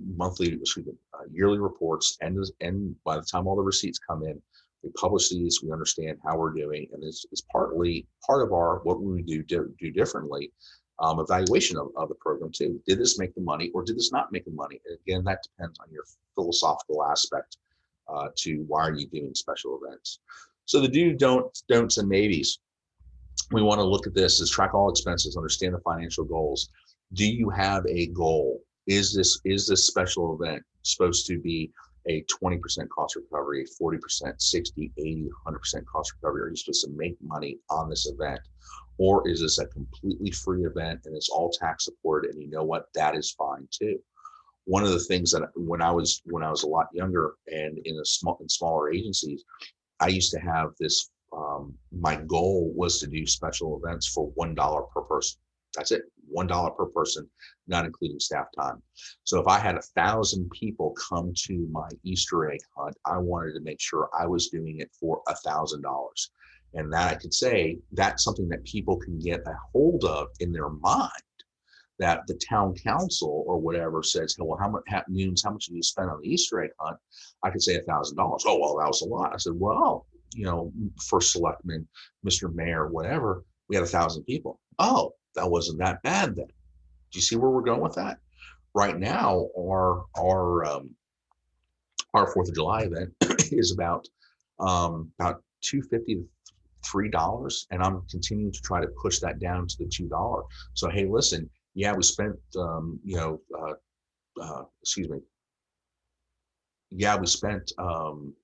yearly reports, and by the time all the receipts come in, we publish these, we understand how we're doing, and it's partly part of our what we do differently, evaluation of the program too. Did this make the money, or did this not make the money? And again, that depends on your philosophical aspect to why are you doing special events. So the don'ts, and maybes. We want to look at this as track all expenses, understand the financial goals. Do you have a goal? Is this special event supposed to be a 20% cost recovery, 40%, 60, 80, 100% cost recovery? Are you supposed to make money on this event? Or is this a completely free event and it's all tax supported? And you know what? That is fine too. One of the things that when I was a lot younger and in smaller agencies, I used to have this, my goal was to do special events for $1 per person. That's it, $1 per person, not including staff time. So if I had 1,000 people come to my Easter egg hunt, I wanted to make sure I was doing it for $1,000. And that I could say that's something that people can get a hold of in their mind, that the town council or whatever says, well, how much did you spend on the Easter egg hunt? I could say $1,000. Oh, well, that was a lot. I said, well, first selectman, Mr. Mayor, whatever, we had 1,000 people. Oh, that wasn't that bad then. Do you see where we're going with that? Right now, our 4th of July event is about $2.50 to $3, and I'm continuing to try to push that down to the $2. So hey, listen, yeah, we spent we spent $100,000,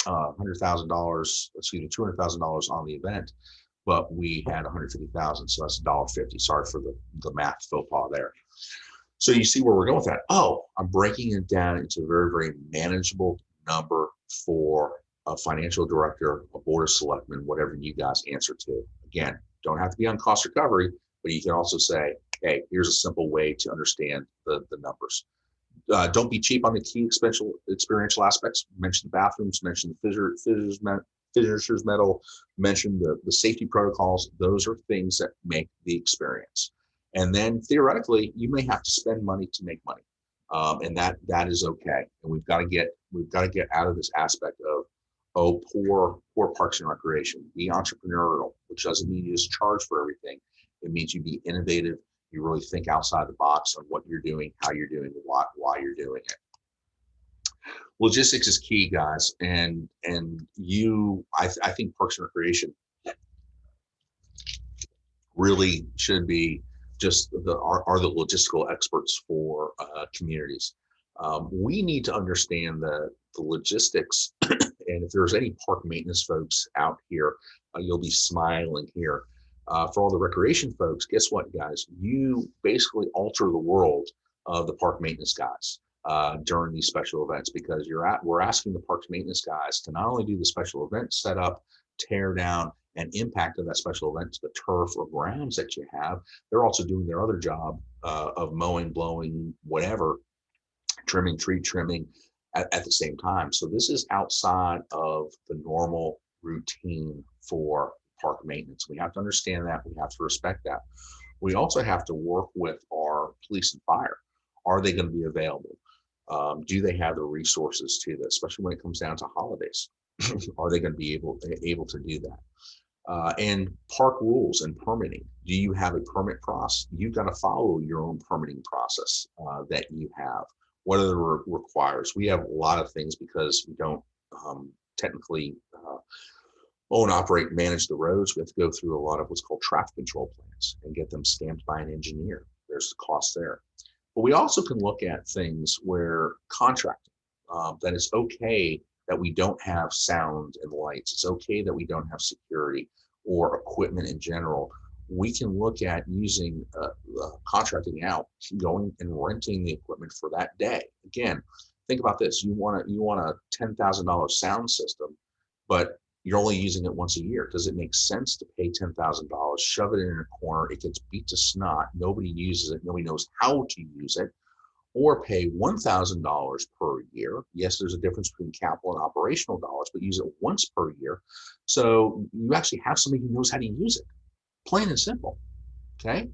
$200,000 on the event, but we had 150,000, so that's $1.50. Sorry for the math faux pas there. So you see where we're going with that. Oh, I'm breaking it down into a very, very manageable number for a financial director, a board of selectmen, whatever you guys answer to. Again, don't have to be on cost recovery, but you can also say, hey, here's a simple way to understand the numbers. Don't be cheap on the key experiential aspects. Mention the bathrooms, mention the finisher's medal, mention the safety protocols. Those are things that make the experience. And then theoretically, you may have to spend money to make money, and that is okay. And we've got to get out of this aspect of, oh, poor Parks and Recreation. Be entrepreneurial, which doesn't mean you just charge for everything. It means you be innovative. You really think outside the box on what you're doing, how you're doing it, why you're doing it. Logistics is key, guys, and I think Parks and Recreation really should be just are the logistical experts for communities. We need to understand the logistics, and if there's any park maintenance folks out here, you'll be smiling here. For all the recreation folks, guess what, guys? You basically alter the world of the park maintenance guys during these special events, because we're asking the parks maintenance guys to not only do the special event setup, tear down, and impact of that special event to the turf or grounds that you have. They're also doing their other job of mowing, blowing, whatever, trimming, tree trimming at the same time. So this is outside of the normal routine for park maintenance. We have to understand that. We have to respect that. We also have to work with our police and fire. Are they going to be available? Do they have the resources to this, especially when it comes down to holidays? Are they going to be able to do that? And park rules and permitting. Do you have a permit process? You've got to follow your own permitting process that you have. What are the requires? We have a lot of things because we don't technically own, operate, manage the roads. We have to go through a lot of what's called traffic control plans and get them stamped by an engineer. There's the cost there. But we also can look at things where contracting, that it's okay that we don't have sound and lights. It's okay that we don't have security or equipment in general. We can look at using contracting out, going and renting the equipment for that day. Again, think about this. You want a $10,000 sound system, but you're only using it once a year. Does it make sense to pay $10,000, shove it in a corner, it gets beat to snot, nobody uses it, nobody knows how to use it, or pay $1,000 per year? Yes, there's a difference between capital and operational dollars, but use it once per year. So you actually have somebody who knows how to use it, plain and simple, okay?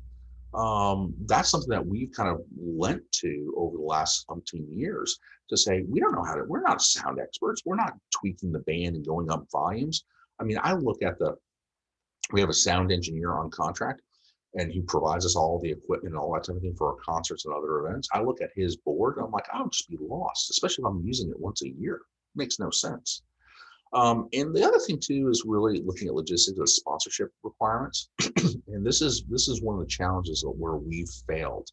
That's something that we've kind of lent to over the last umpteen years to say, we don't know how to, we're not sound experts. We're not tweaking the band and going up volumes. I mean, I look at we have a sound engineer on contract and he provides us all the equipment and all that type of thing for our concerts and other events. I look at his board and I'm like, I would just be lost, especially if I'm using it once a year. It makes no sense. And the other thing too is really looking at logistics of sponsorship requirements. And this is one of the challenges where we've failed.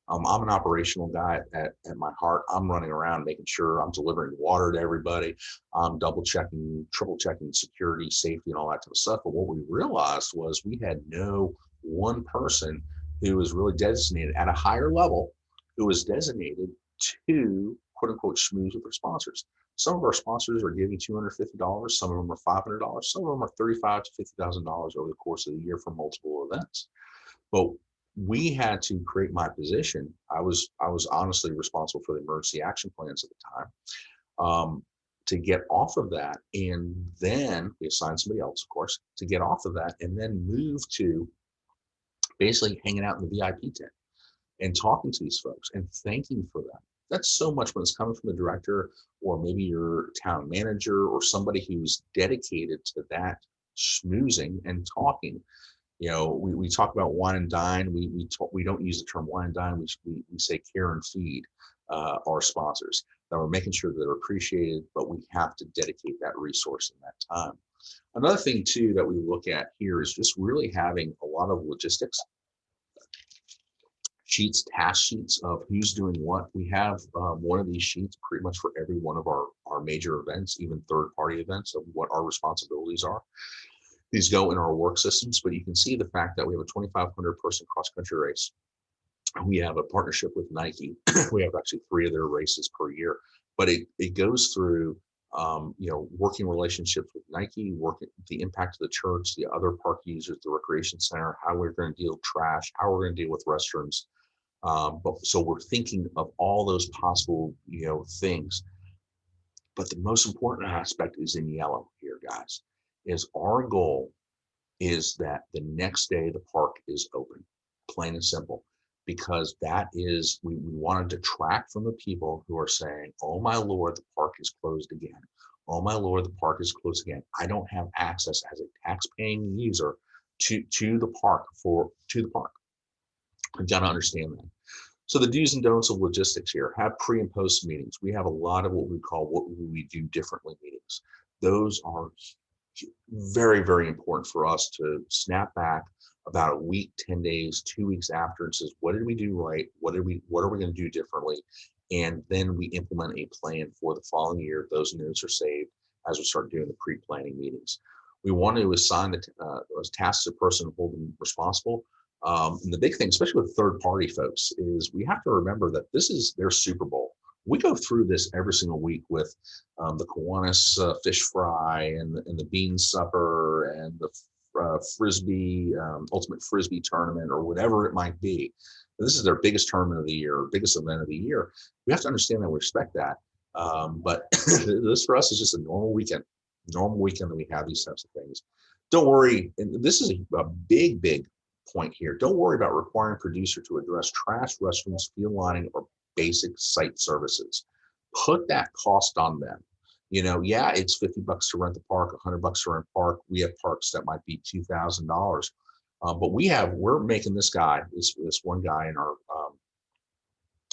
I'm an operational guy at my heart. I'm running around making sure I'm delivering water to everybody. I'm double checking, triple checking security, safety, and all that type of stuff. But what we realized was we had no one person who was really designated at a higher level, who was designated to quote unquote schmooze with their sponsors. Some of our sponsors are giving $250. Some of them are $500. Some of them are $35,000 to $50,000 over the course of the year for multiple events. But we had to create my position. I was honestly responsible for the emergency action plans at the time, to get off of that. And then we assigned somebody else, of course, to get off of that and then move to basically hanging out in the VIP tent and talking to these folks and thanking for them. That's so much when it's coming from the director or maybe your town manager or somebody who's dedicated to that schmoozing and talking. You know, we talk about wine and dine. We don't use the term wine and dine. We say care and feed our sponsors. That we're making sure that they're appreciated, but we have to dedicate that resource in that time. Another thing too that we look at here is just really having a lot of logistics sheets, task sheets of who's doing what. We have one of these sheets pretty much for every one of our major events, even third-party events, of what our responsibilities are. These go in our work systems, but you can see the fact that we have a 2,500 person cross-country race. We have a partnership with Nike. We have actually 3 of their races per year, but it goes through working relationships with Nike, working the impact of the church, the other park users, the recreation center, how we're going to deal with trash, how we're going to deal with restrooms. So we're thinking of all those possible, things. But the most important aspect is in yellow here, guys, is our goal is that the next day the park is open, plain and simple, because that is, we want to detract from the people who are saying, oh my Lord, the park is closed again. Oh my Lord, the park is closed again. I don't have access as a tax-paying user to the park. I've got to understand that. So the do's and don'ts of logistics here, have pre and post meetings. We have a lot of what we do differently meetings. Those are very, very important for us to snap back about a week, 10 days, 2 weeks after and says, what did we do right? What are we going to do differently? And then we implement a plan for the following year. Those notes are saved as we start doing the pre-planning meetings. We want to assign the tasks to the person holding responsible. And the big thing, especially with third-party folks, is we have to remember that this is their Super Bowl. We go through this every single week with the Kiwanis fish fry and the bean supper and the frisbee, ultimate frisbee tournament or whatever it might be. This is their biggest tournament of the year, biggest event of the year. We have to understand that we respect that. But this for us is just a normal weekend that we have these types of things. Don't worry, and this is a big point here. Don't worry about requiring producer to address trash, restrooms, field lining, or basic site services. Put that cost on them. Yeah, it's $50 to rent the park, $100 to rent park. We have parks that might be $2,000. But we're making this one guy in our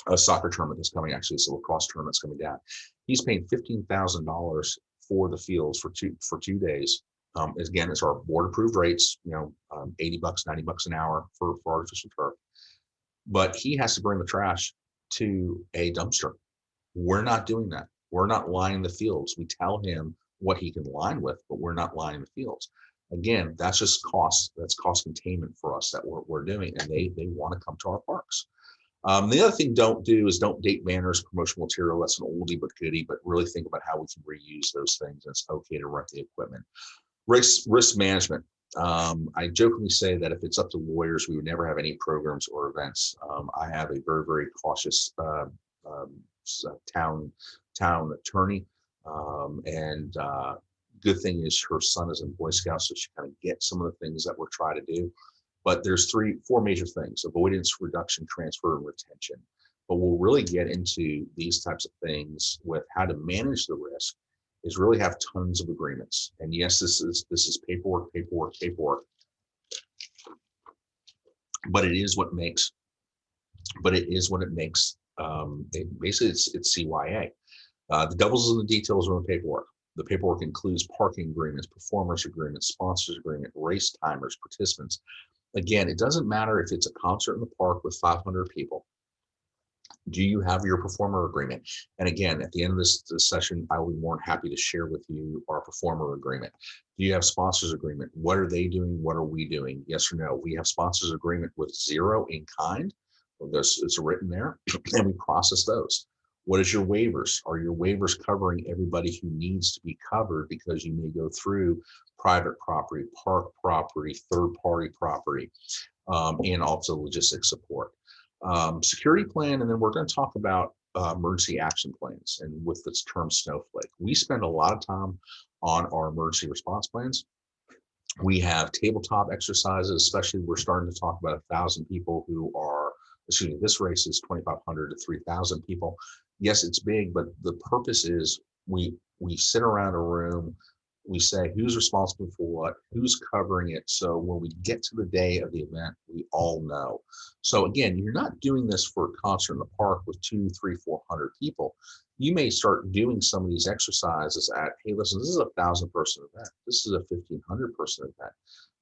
a soccer tournament that's coming, actually it's a lacrosse tournament that's coming down. He's paying $15,000 for the fields for 2 days. Again, it's our board approved rates, $80, $90 an hour for artificial turf. But he has to bring the trash to a dumpster. We're not doing that. We're not lining the fields. We tell him what he can line with, but we're not lining the fields. Again, that's just cost. That's cost containment for us that we're doing, and they want to come to our parks. The other thing don't date banners, promotional material. That's an oldie but goodie, but really think about how we can reuse those things. It's okay to rent the equipment. Risk management. I jokingly say that if it's up to lawyers, we would never have any programs or events. I have a very, very cautious town attorney, and good thing is her son is in Boy Scouts, so she kind of gets some of the things that we're trying to do. But there's 4 major things: avoidance, reduction, transfer, and retention. But we'll really get into these types of things with how to manage the risk. Is really have tons of agreements. And yes, this is paperwork. But it is what makes. Basically, it's CYA. The devil's in the details of the paperwork. The paperwork includes parking agreements, performers agreements, sponsors agreement, race timers, participants. Again, it doesn't matter if it's a concert in the park with 500 people. Do you have your performer agreement? And again, at the end of this session, I will be more than happy to share with you our performer agreement. Do you have sponsors agreement? What are they doing? What are we doing? Yes or no? We have sponsors agreement with 0 in kind. It's written there, and we process those. What is your waivers? Are your waivers covering everybody who needs to be covered, because you may go through private property, park property, third-party property, and also logistics support. Security plan, and then we're going to talk about emergency action plans, and with this term Snowflake. We spend a lot of time on our emergency response plans. We have tabletop exercises, especially we're starting to talk about 1,000 people who are, this race is 2,500 to 3,000 people. Yes, it's big, but the purpose is we sit around a room, we say who's responsible for what, who's covering it. So when we get to the day of the event, we all know. So again, you're not doing this for a concert in the park with 200, 300, 400 people. You may start doing some of these exercises at, hey, listen, this is a 1,000-person event. This is a 1,500-person event.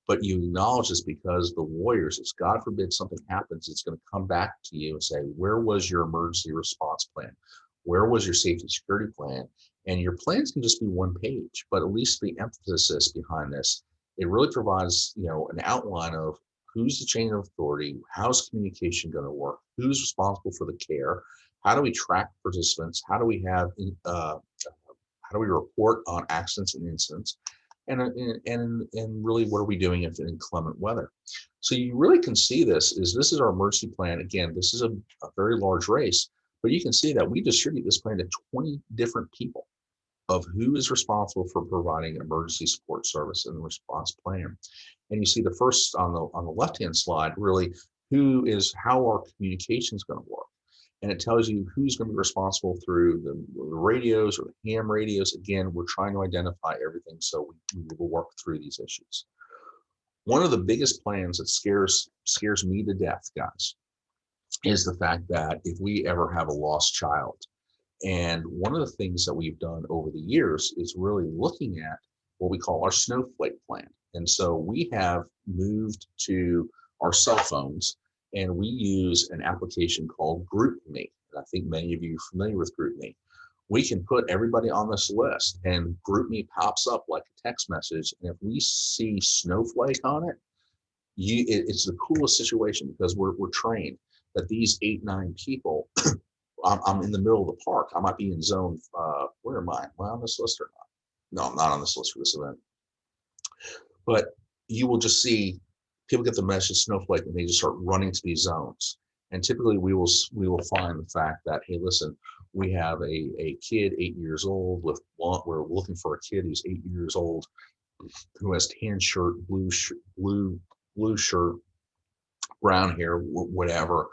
But you acknowledge this because the lawyers, if God forbid something happens, it's going to come back to you and say, where was your emergency response plan? Where was your safety security plan? And your plans can just be one page, but at least the emphasis behind this, it really provides, an outline of who's the chain of authority, how's communication going to work, who's responsible for the care, how do we track participants, how do we report on accidents and incidents, and really what are we doing if in inclement weather. So you really can see this is our emergency plan. Again, this is a very large race, but you can see that we distribute this plan to 20 different people of who is responsible for providing emergency support service and response plan. And you see the first on the left-hand slide, really how our communication is going to work. And it tells you who's going to be responsible through the radios or the ham radios. Again, we're trying to identify everything, so we will work through these issues. One of the biggest plans that scares me to death, guys, is the fact that if we ever have a lost child, and one of the things that we've done over the years is really looking at what we call our Snowflake plan. And so we have moved to our cell phones, and we use an application called GroupMe. I think many of you are familiar with GroupMe. We can put everybody on this list, and GroupMe pops up like a text message. And if we see Snowflake on it, it's the coolest situation, because we're trained that these 8-9 people, I'm in the middle of the park. I might be in zone, where am I? Am I on this list or not? No, I'm not on this list for this event. But you will just see people get the message Snowflake, and they just start running to these zones. And typically we will find the fact that, hey, listen, we have a kid 8 years old we're looking for a kid who's 8 years old, who has tan shirt, blue shirt, brown hair, whatever.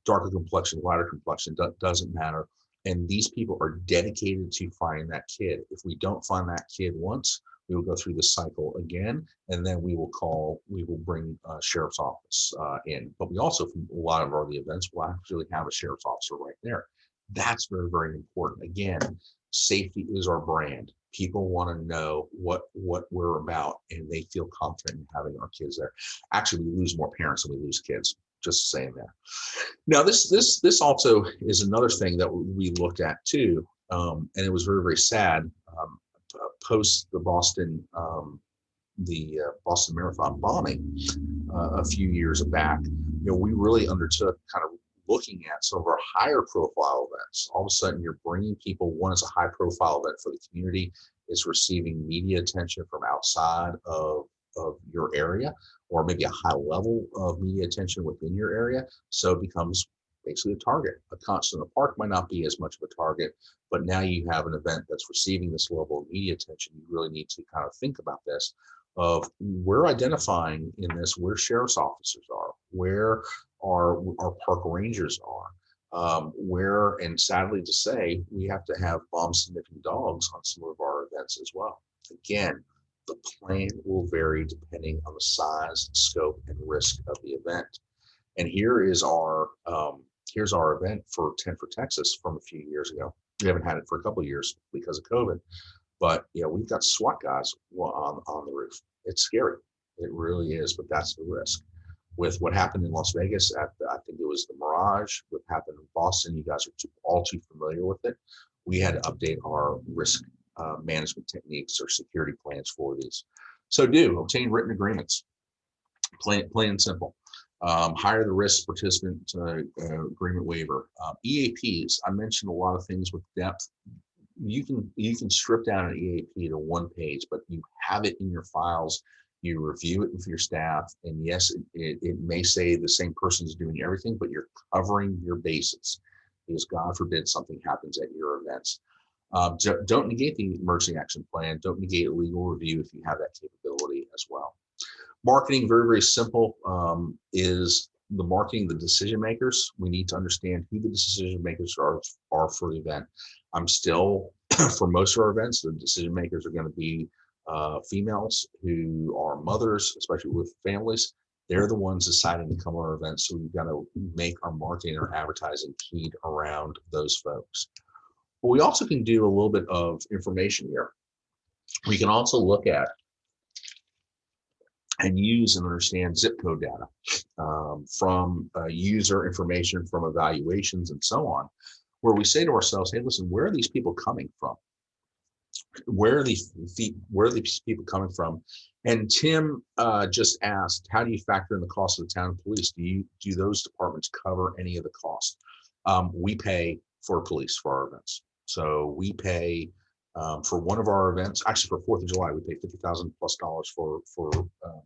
darker complexion, lighter complexion, doesn't matter. And these people are dedicated to finding that kid. If we don't find that kid once, we will go through the cycle again, and then we will bring sheriff's office in. But we also, from a lot of our the events, will actually have a sheriff's officer right there. That's very, very important. Again, safety is our brand. People want to know what we're about, and they feel confident in having our kids there. Actually, we lose more parents than we lose kids. Just saying that. Now, this also is another thing that we looked at too, and it was very, very sad. Post the Boston Marathon bombing a few years back, we really undertook kind of looking at some of our higher profile events. All of a sudden, you're bringing people. One is a high profile event for the community. It's receiving media attention from outside of your area, or maybe a high level of media attention within your area. So it becomes basically a target. A concert in the park might not be as much of a target, but now you have an event that's receiving this level of media attention. You really need to kind of think about this, of we're identifying in this where sheriff's officers are, where our park rangers are, where, and sadly to say, we have to have bomb sniffing dogs on some of our events as well. Again, the plan will vary depending on the size, scope, and risk of the event. And here's our event for 10 for Texas from a few years ago. We haven't had it for a couple of years because of COVID, but we've got SWAT guys on the roof. It's scary. It really is, but that's the risk. With what happened in Las Vegas at I think it was the Mirage, what happened in Boston, you guys are all too familiar with it. We had to update our risk management techniques or security plans for these. So obtain written agreements, plain and simple. Hire the risk participant agreement waiver. EAPs, I mentioned a lot of things with depth. You can strip down an EAP to one page, but you have it in your files. You review it with your staff, and yes, it may say the same person's doing everything, but you're covering your bases because God forbid something happens at your events. Don't negate the emergency action plan. Don't negate a legal review if you have that capability as well. Marketing, very, very simple, is the marketing, the decision makers. We need to understand who the decision makers are for the event. I'm still, for most of our events, the decision makers are going to be females who are mothers, especially with families. They're the ones deciding to come to our events. So we've got to make our marketing or advertising keyed around those folks. But we also can do a little bit of information here. We can also look at and use and understand zip code data from user information, from evaluations and so on, where we say to ourselves, hey, listen, where are these people coming from? Where are these people coming from? And Tim just asked, how do you factor in the cost of the town police? Do those departments cover any of the cost? We pay for police for our events. So we pay for one of our events, actually for 4th of July, we pay $50,000+ for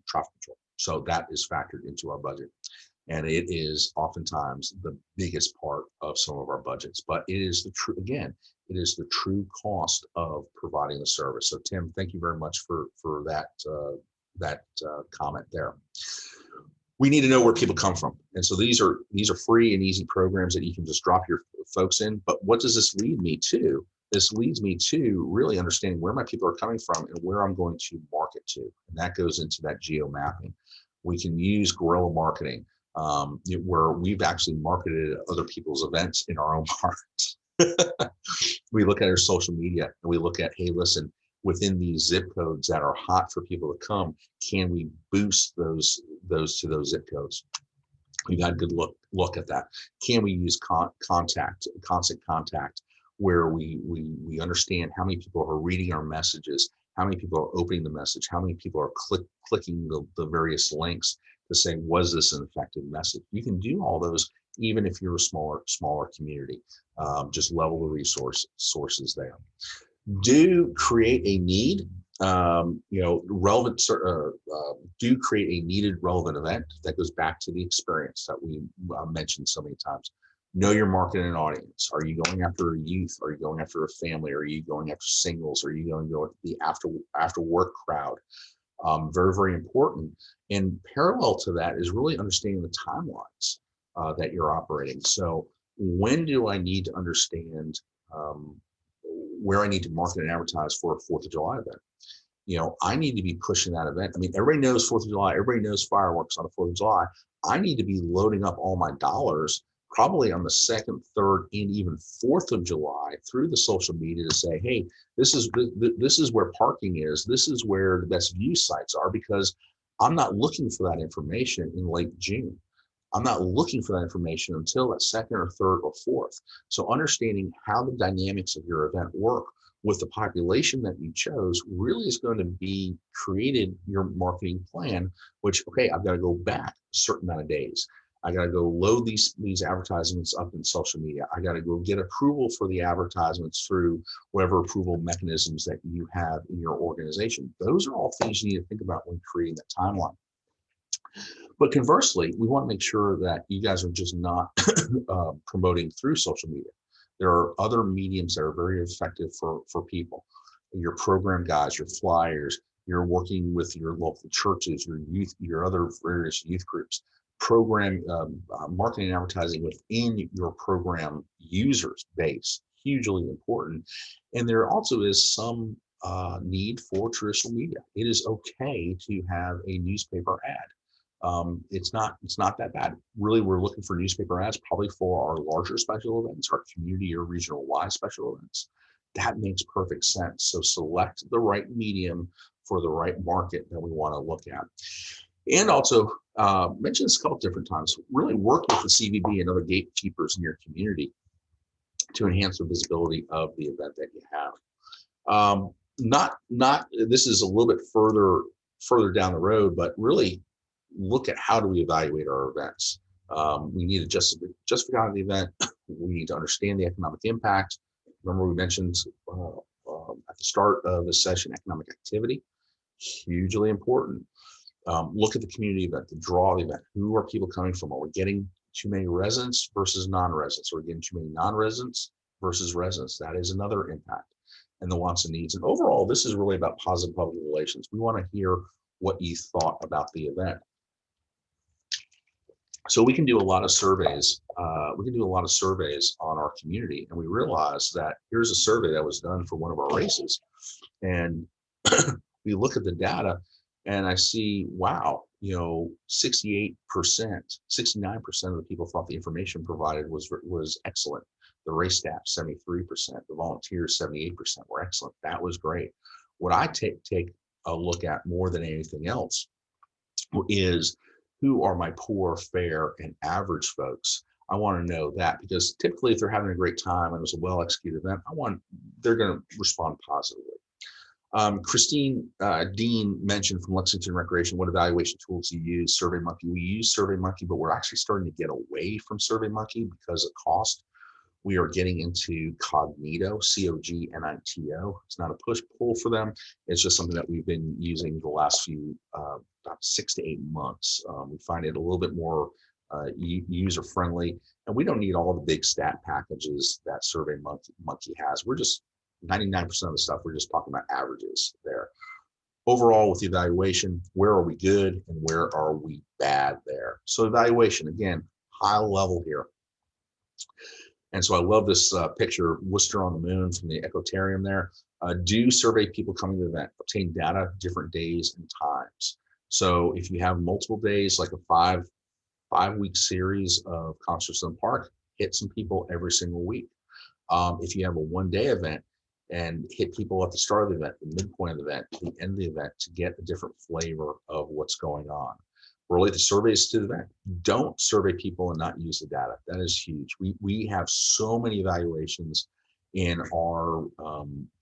traffic control. So that is factored into our budget. And it is oftentimes the biggest part of some of our budgets, but it is it is the true cost of providing the service. So Tim, thank you very much for that comment there. We need to know where people come from. And so these are free and easy programs that you can just drop your folks in. But what does this lead me to? This leads me to really understanding where my people are coming from and where I'm going to market to. And that goes into that geo mapping. We can use guerrilla marketing, where we've actually marketed other people's events in our own parks. We look at our social media and we look at, hey, listen, within these zip codes that are hot for people to come, can we boost those to those zip codes? We've got a good look at that. Can we use constant contact, where we understand how many people are reading our messages, how many people are opening the message, how many people are clicking the various links to say, was this an effective message? You can do all those even if you're a smaller community. Just level the sources there. Do create a need, relevant. Do create a needed relevant event that goes back to the experience that we mentioned so many times. Know your market and audience. Are you going after a youth? Are you going after a family? Are you going after singles? Are you going to go the after work crowd? Very, very important. And parallel to that is really understanding the timelines. that you're operating. So when do I need to understand where I need to market and advertise for a 4th of July event? I need to be pushing that event. I mean, everybody knows 4th of July, everybody knows fireworks on the 4th of July. I need to be loading up all my dollars probably on the 2nd, 3rd, and even 4th of July through the social media to say, hey, this is where parking is. This is where the best view sites are, because I'm not looking for that information in late June. I'm not looking for that information until that 2nd or 3rd or 4th. So understanding how the dynamics of your event work with the population that you chose really is going to be created your marketing plan, which, okay, I've got to go back a certain amount of days. I got to go load these advertisements up in social media. I got to go get approval for the advertisements through whatever approval mechanisms that you have in your organization. Those are all things you need to think about when creating that timeline. But conversely, we want to make sure that you guys are just not promoting through social media. There are other mediums that are very effective for people. Your program guides, your flyers, you're working with your local churches, your youth, your other various youth groups. Program marketing and advertising within your program users base, hugely important. And there also is some need for traditional media. It is okay to have a newspaper ad. It's not that bad. Really, we're looking for newspaper ads probably for our larger special events, our community or regional wide special events. That makes perfect sense. So select the right medium for the right market that we want to look at. And also mention this a couple different times, really work with the CVB and other gatekeepers in your community to enhance the visibility of the event that you have. This is a little bit further down the road, but really look at how do we evaluate our events. We need to justify the event. We need to understand the economic impact. Remember, we mentioned at the start of the session, economic activity, hugely important. Look at the community event, the draw of the event. Who are people coming from? Are we getting too many residents versus non-residents? Are we getting too many non-residents versus residents? That is another impact, and the wants and needs. And overall, this is really about positive public relations. We want to hear what you thought about the event. So we can do a lot of surveys. On our community, and we realize that here's a survey that was done for one of our races, and we look at the data, and I see, wow, 68%, 69% of the people thought the information provided was excellent. The race staff, 73%, the volunteers, 78% were excellent. That was great. What I take a look at more than anything else is, who are my poor, fair, and average folks? I want to know that, because typically if they're having a great time and it was a well-executed event, they're going to respond positively. Christine Dean mentioned from Lexington Recreation, what evaluation tools do you use? SurveyMonkey. We use SurveyMonkey, but we're actually starting to get away from SurveyMonkey because of cost. We are getting into Cognito, Cognito. It's not a push-pull for them. It's just something that we've been using the last few, about 6 to 8 months. We find it a little bit more user-friendly, and we don't need all the big stat packages that SurveyMonkey has. We're just 99% of the stuff, we're just talking about averages there. Overall, with the evaluation, where are we good and where are we bad there? So evaluation, again, high level here. And so I love this picture, Worcester on the moon from the Ecotarium there. Do survey people coming to the event, obtain data, different days and times. So if you have multiple days, like a five-week series of concerts in the park, hit some people every single week. If you have a one-day event, and hit people at the start of the event, the midpoint of the event, the end of the event, to get a different flavor of what's going on. Relate the surveys to the event. Don't survey people and not use the data. That is huge. We have so many evaluations in our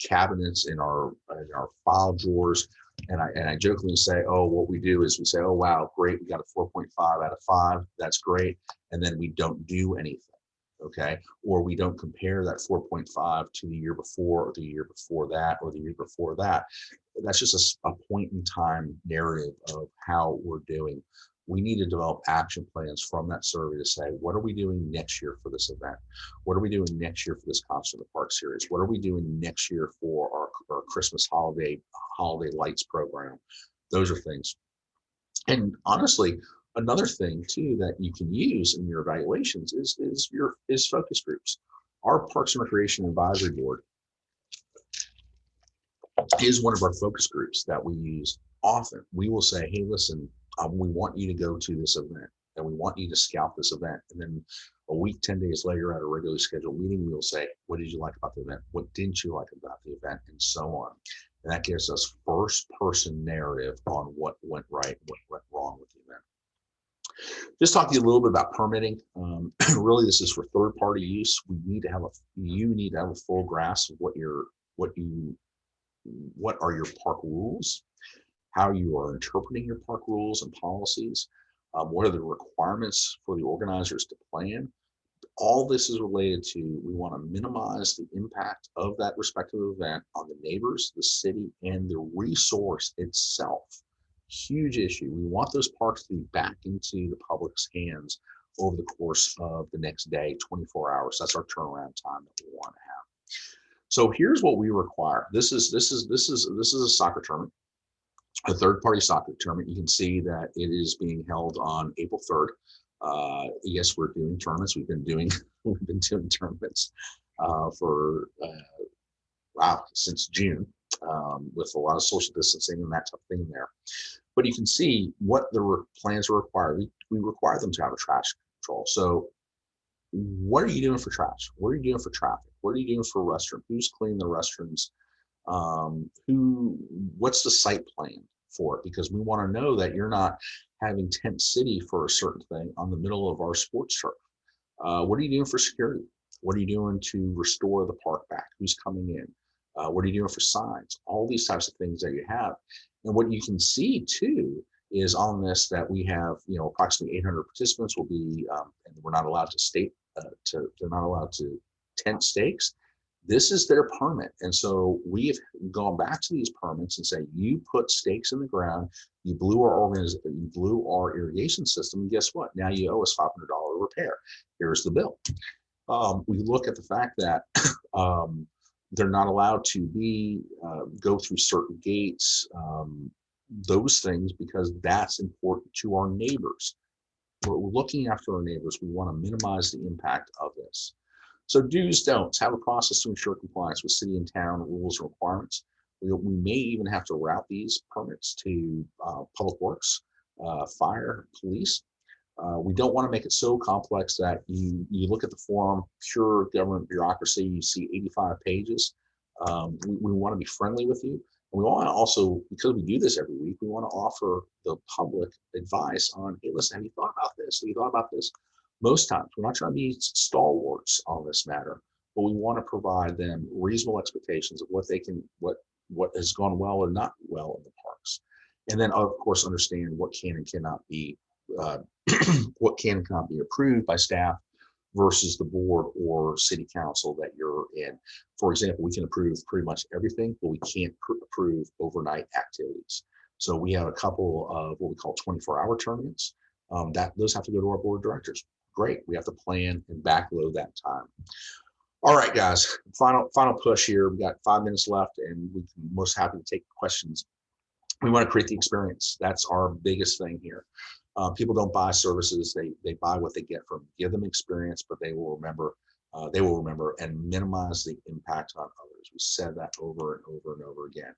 cabinets, in our file drawers, and I jokingly say, oh, what we do is we say, oh wow, great, we got a 4.5 out of 5. That's great, and then we don't do anything. Okay, or we don't compare that 4.5 to the year before, or the year before that, or the year before that. That's just a point in time narrative of how we're doing. We need to develop action plans from that survey to say, what are we doing next year for this event? What are we doing next year for this Concert in the Park series? What are we doing next year for our Christmas holiday lights program? Those are things. And honestly, Another thing too that you can use in your evaluations is focus groups. Our Parks and Recreation Advisory Board is one of our focus groups that we use often. We will say, hey, listen, we want you to go to this event and we want you to scout this event. And then a week, 10 days later at a regularly scheduled meeting, we'll say, what did you like about the event? What didn't you like about the event? And so on. And that gives us first person narrative on what went right, what went wrong with the event. Just talk to you a little bit about permitting. Really, this is for third party use. You need to have a full grasp of what are your park rules, how you are interpreting your park rules and policies, what are the requirements for the organizers to plan. All this is related to, we want to minimize the impact of that respective event on the neighbors, the city, and the resource itself. Huge issue. We want those parks to be back into the public's hands over the course of the next day, 24 hours. That's our turnaround time that we want to have. So here's what we require. This is a soccer tournament, a third-party soccer tournament. You can see that it is being held on April 3rd. Yes, we're doing tournaments. We've been doing tournaments since June, with a lot of social distancing and that type of thing there. But you can see what the plans are required. We require them to have a trash control. So what are you doing for trash? What are you doing for traffic? What are you doing for restroom? Who's cleaning the restrooms? What's the site plan for it? Because we want to know that you're not having tent city for a certain thing on the middle of our sports turf. What are you doing for security? What are you doing to restore the park back? Who's coming in? What are you doing for signs? All these types of things that you have. And what you can see too is on this that we have, approximately 800 participants will be, and we're not allowed to they're not allowed to tent stakes. This is their permit. And so we've gone back to these permits and say, you put stakes in the ground, you blew our irrigation system, and guess what? Now you owe us $500 repair. Here's the bill. We look at the fact that they're not allowed to go through certain gates, those things, because that's important to our neighbors. We're looking after our neighbors. We want to minimize the impact of this. So do's, don'ts, have a process to ensure compliance with city and town rules and requirements. We may even have to route these permits to public works, fire, police. We don't want to make it so complex that you look at the form, pure government bureaucracy, you see 85 pages. We want to be friendly with you. And we want to also, because we do this every week, we want to offer the public advice on, hey, listen, have you thought about this? Have you thought about this? Most times, we're not trying to be stalwarts on this matter, but we want to provide them reasonable expectations of what has gone well or not well in the parks. And then, of course, understand what can and cannot be what can and cannot be approved by staff versus the board or city council that you're in. For example, we can approve pretty much everything, but we can't approve overnight activities. So we have a couple of what we call 24-hour tournaments. Those have to go to our board of directors. Great, we have to plan and backload that time. All right, guys, final push here. We've got 5 minutes left and we're most happy to take questions. We want to create the experience. That's our biggest thing here. People don't buy services, they buy what they get from. Give them experience, but they will remember and minimize the impact on others. We said that over and over and over again.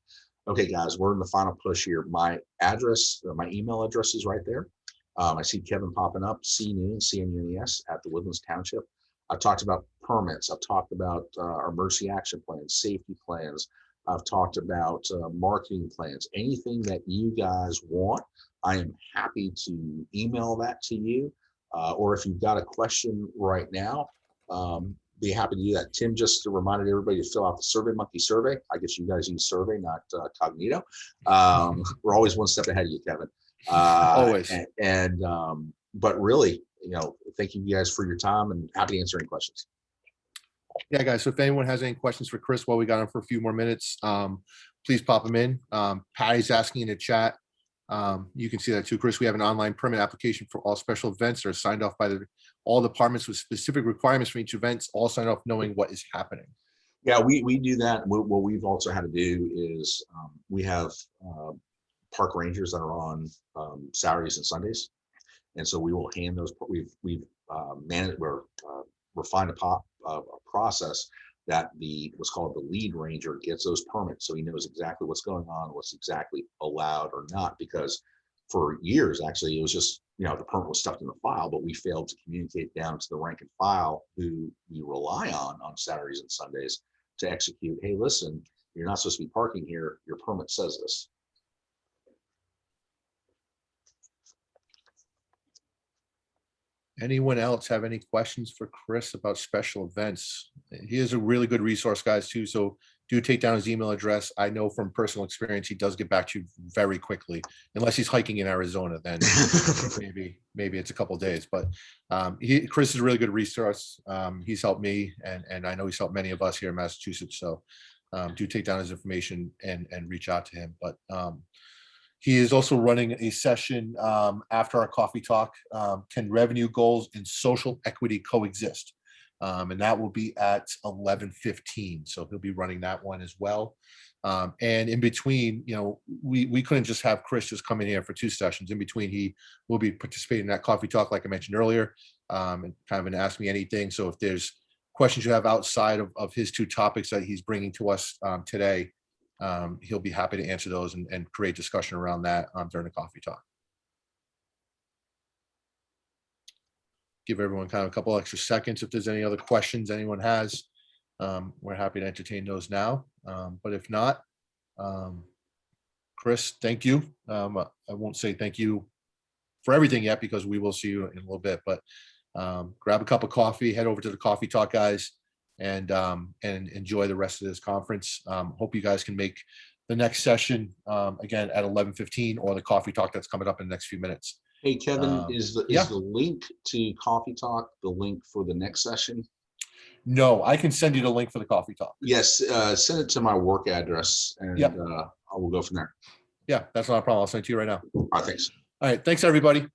Okay, guys, we're in the final push here. My address, my email address is right there. I see Kevin popping up, CNUNES at the Woodlands Township. I've talked about permits. I've talked about our emergency action plans, safety plans. I've talked about marketing plans. Anything that you guys want, I am happy to email that to you. Or if you've got a question right now, be happy to do that. Tim just reminded everybody to fill out the SurveyMonkey survey. I guess you guys use Survey, not Cognito. We're always one step ahead of you, Kevin. Always. But really, thank you guys for your time and happy to answer any questions. Yeah, guys. So if anyone has any questions for Chris while we got him for a few more minutes, please pop them in. Patty's asking in the chat. You can see that too, Chris. We have an online permit application for all special events that are signed off by all departments with specific requirements for each event, all signed off knowing what is happening. Yeah, we do that. What we've also had to do is we have park rangers that are on Saturdays and Sundays. And so we will hand those, we've managed, we're refined a process that what's called the lead ranger gets those permits. So he knows exactly what's going on, what's exactly allowed or not, because for years, actually, it was just, the permit was stuffed in the file, but we failed to communicate down to the rank and file who we rely on Saturdays and Sundays to execute. Hey, listen, you're not supposed to be parking here. Your permit says this. Anyone else have any questions for Chris about special events? He is a really good resource, guys, too. So do take down his email address. I know from personal experience, he does get back to you very quickly, unless he's hiking in Arizona, then maybe it's a couple of days. But Chris is a really good resource. He's helped me, and I know he's helped many of us here in Massachusetts. So do take down his information and reach out to him. But he is also running a session after our coffee talk. Can revenue goals and social equity coexist? And that will be at 11:15. So he'll be running that one as well. And in between, we couldn't just have Chris just come in here for 2 sessions. In between, he will be participating in that coffee talk, like I mentioned earlier, and kind of an ask me anything. So if there's questions you have outside of his 2 topics that he's bringing to us today, he'll be happy to answer those and create discussion around that during the coffee talk. Give everyone kind of a couple extra seconds. If there's any other questions anyone has, we're happy to entertain those now. But if not, Chris, thank you. I won't say thank you for everything yet, because we will see you in a little bit, but grab a cup of coffee, head over to the coffee talk, guys, and enjoy the rest of this conference. Hope you guys can make the next session again at 11:15, or the coffee talk that's coming up in the next few minutes. Hey, Kevin, is the yeah. link to Coffee Talk the link for the next session? No, I can send you the link for the coffee talk. Yes, send it to my work address, and I will go from there. Yeah, that's not a problem. I'll send it to you right now. All right, thanks. All right, thanks, everybody.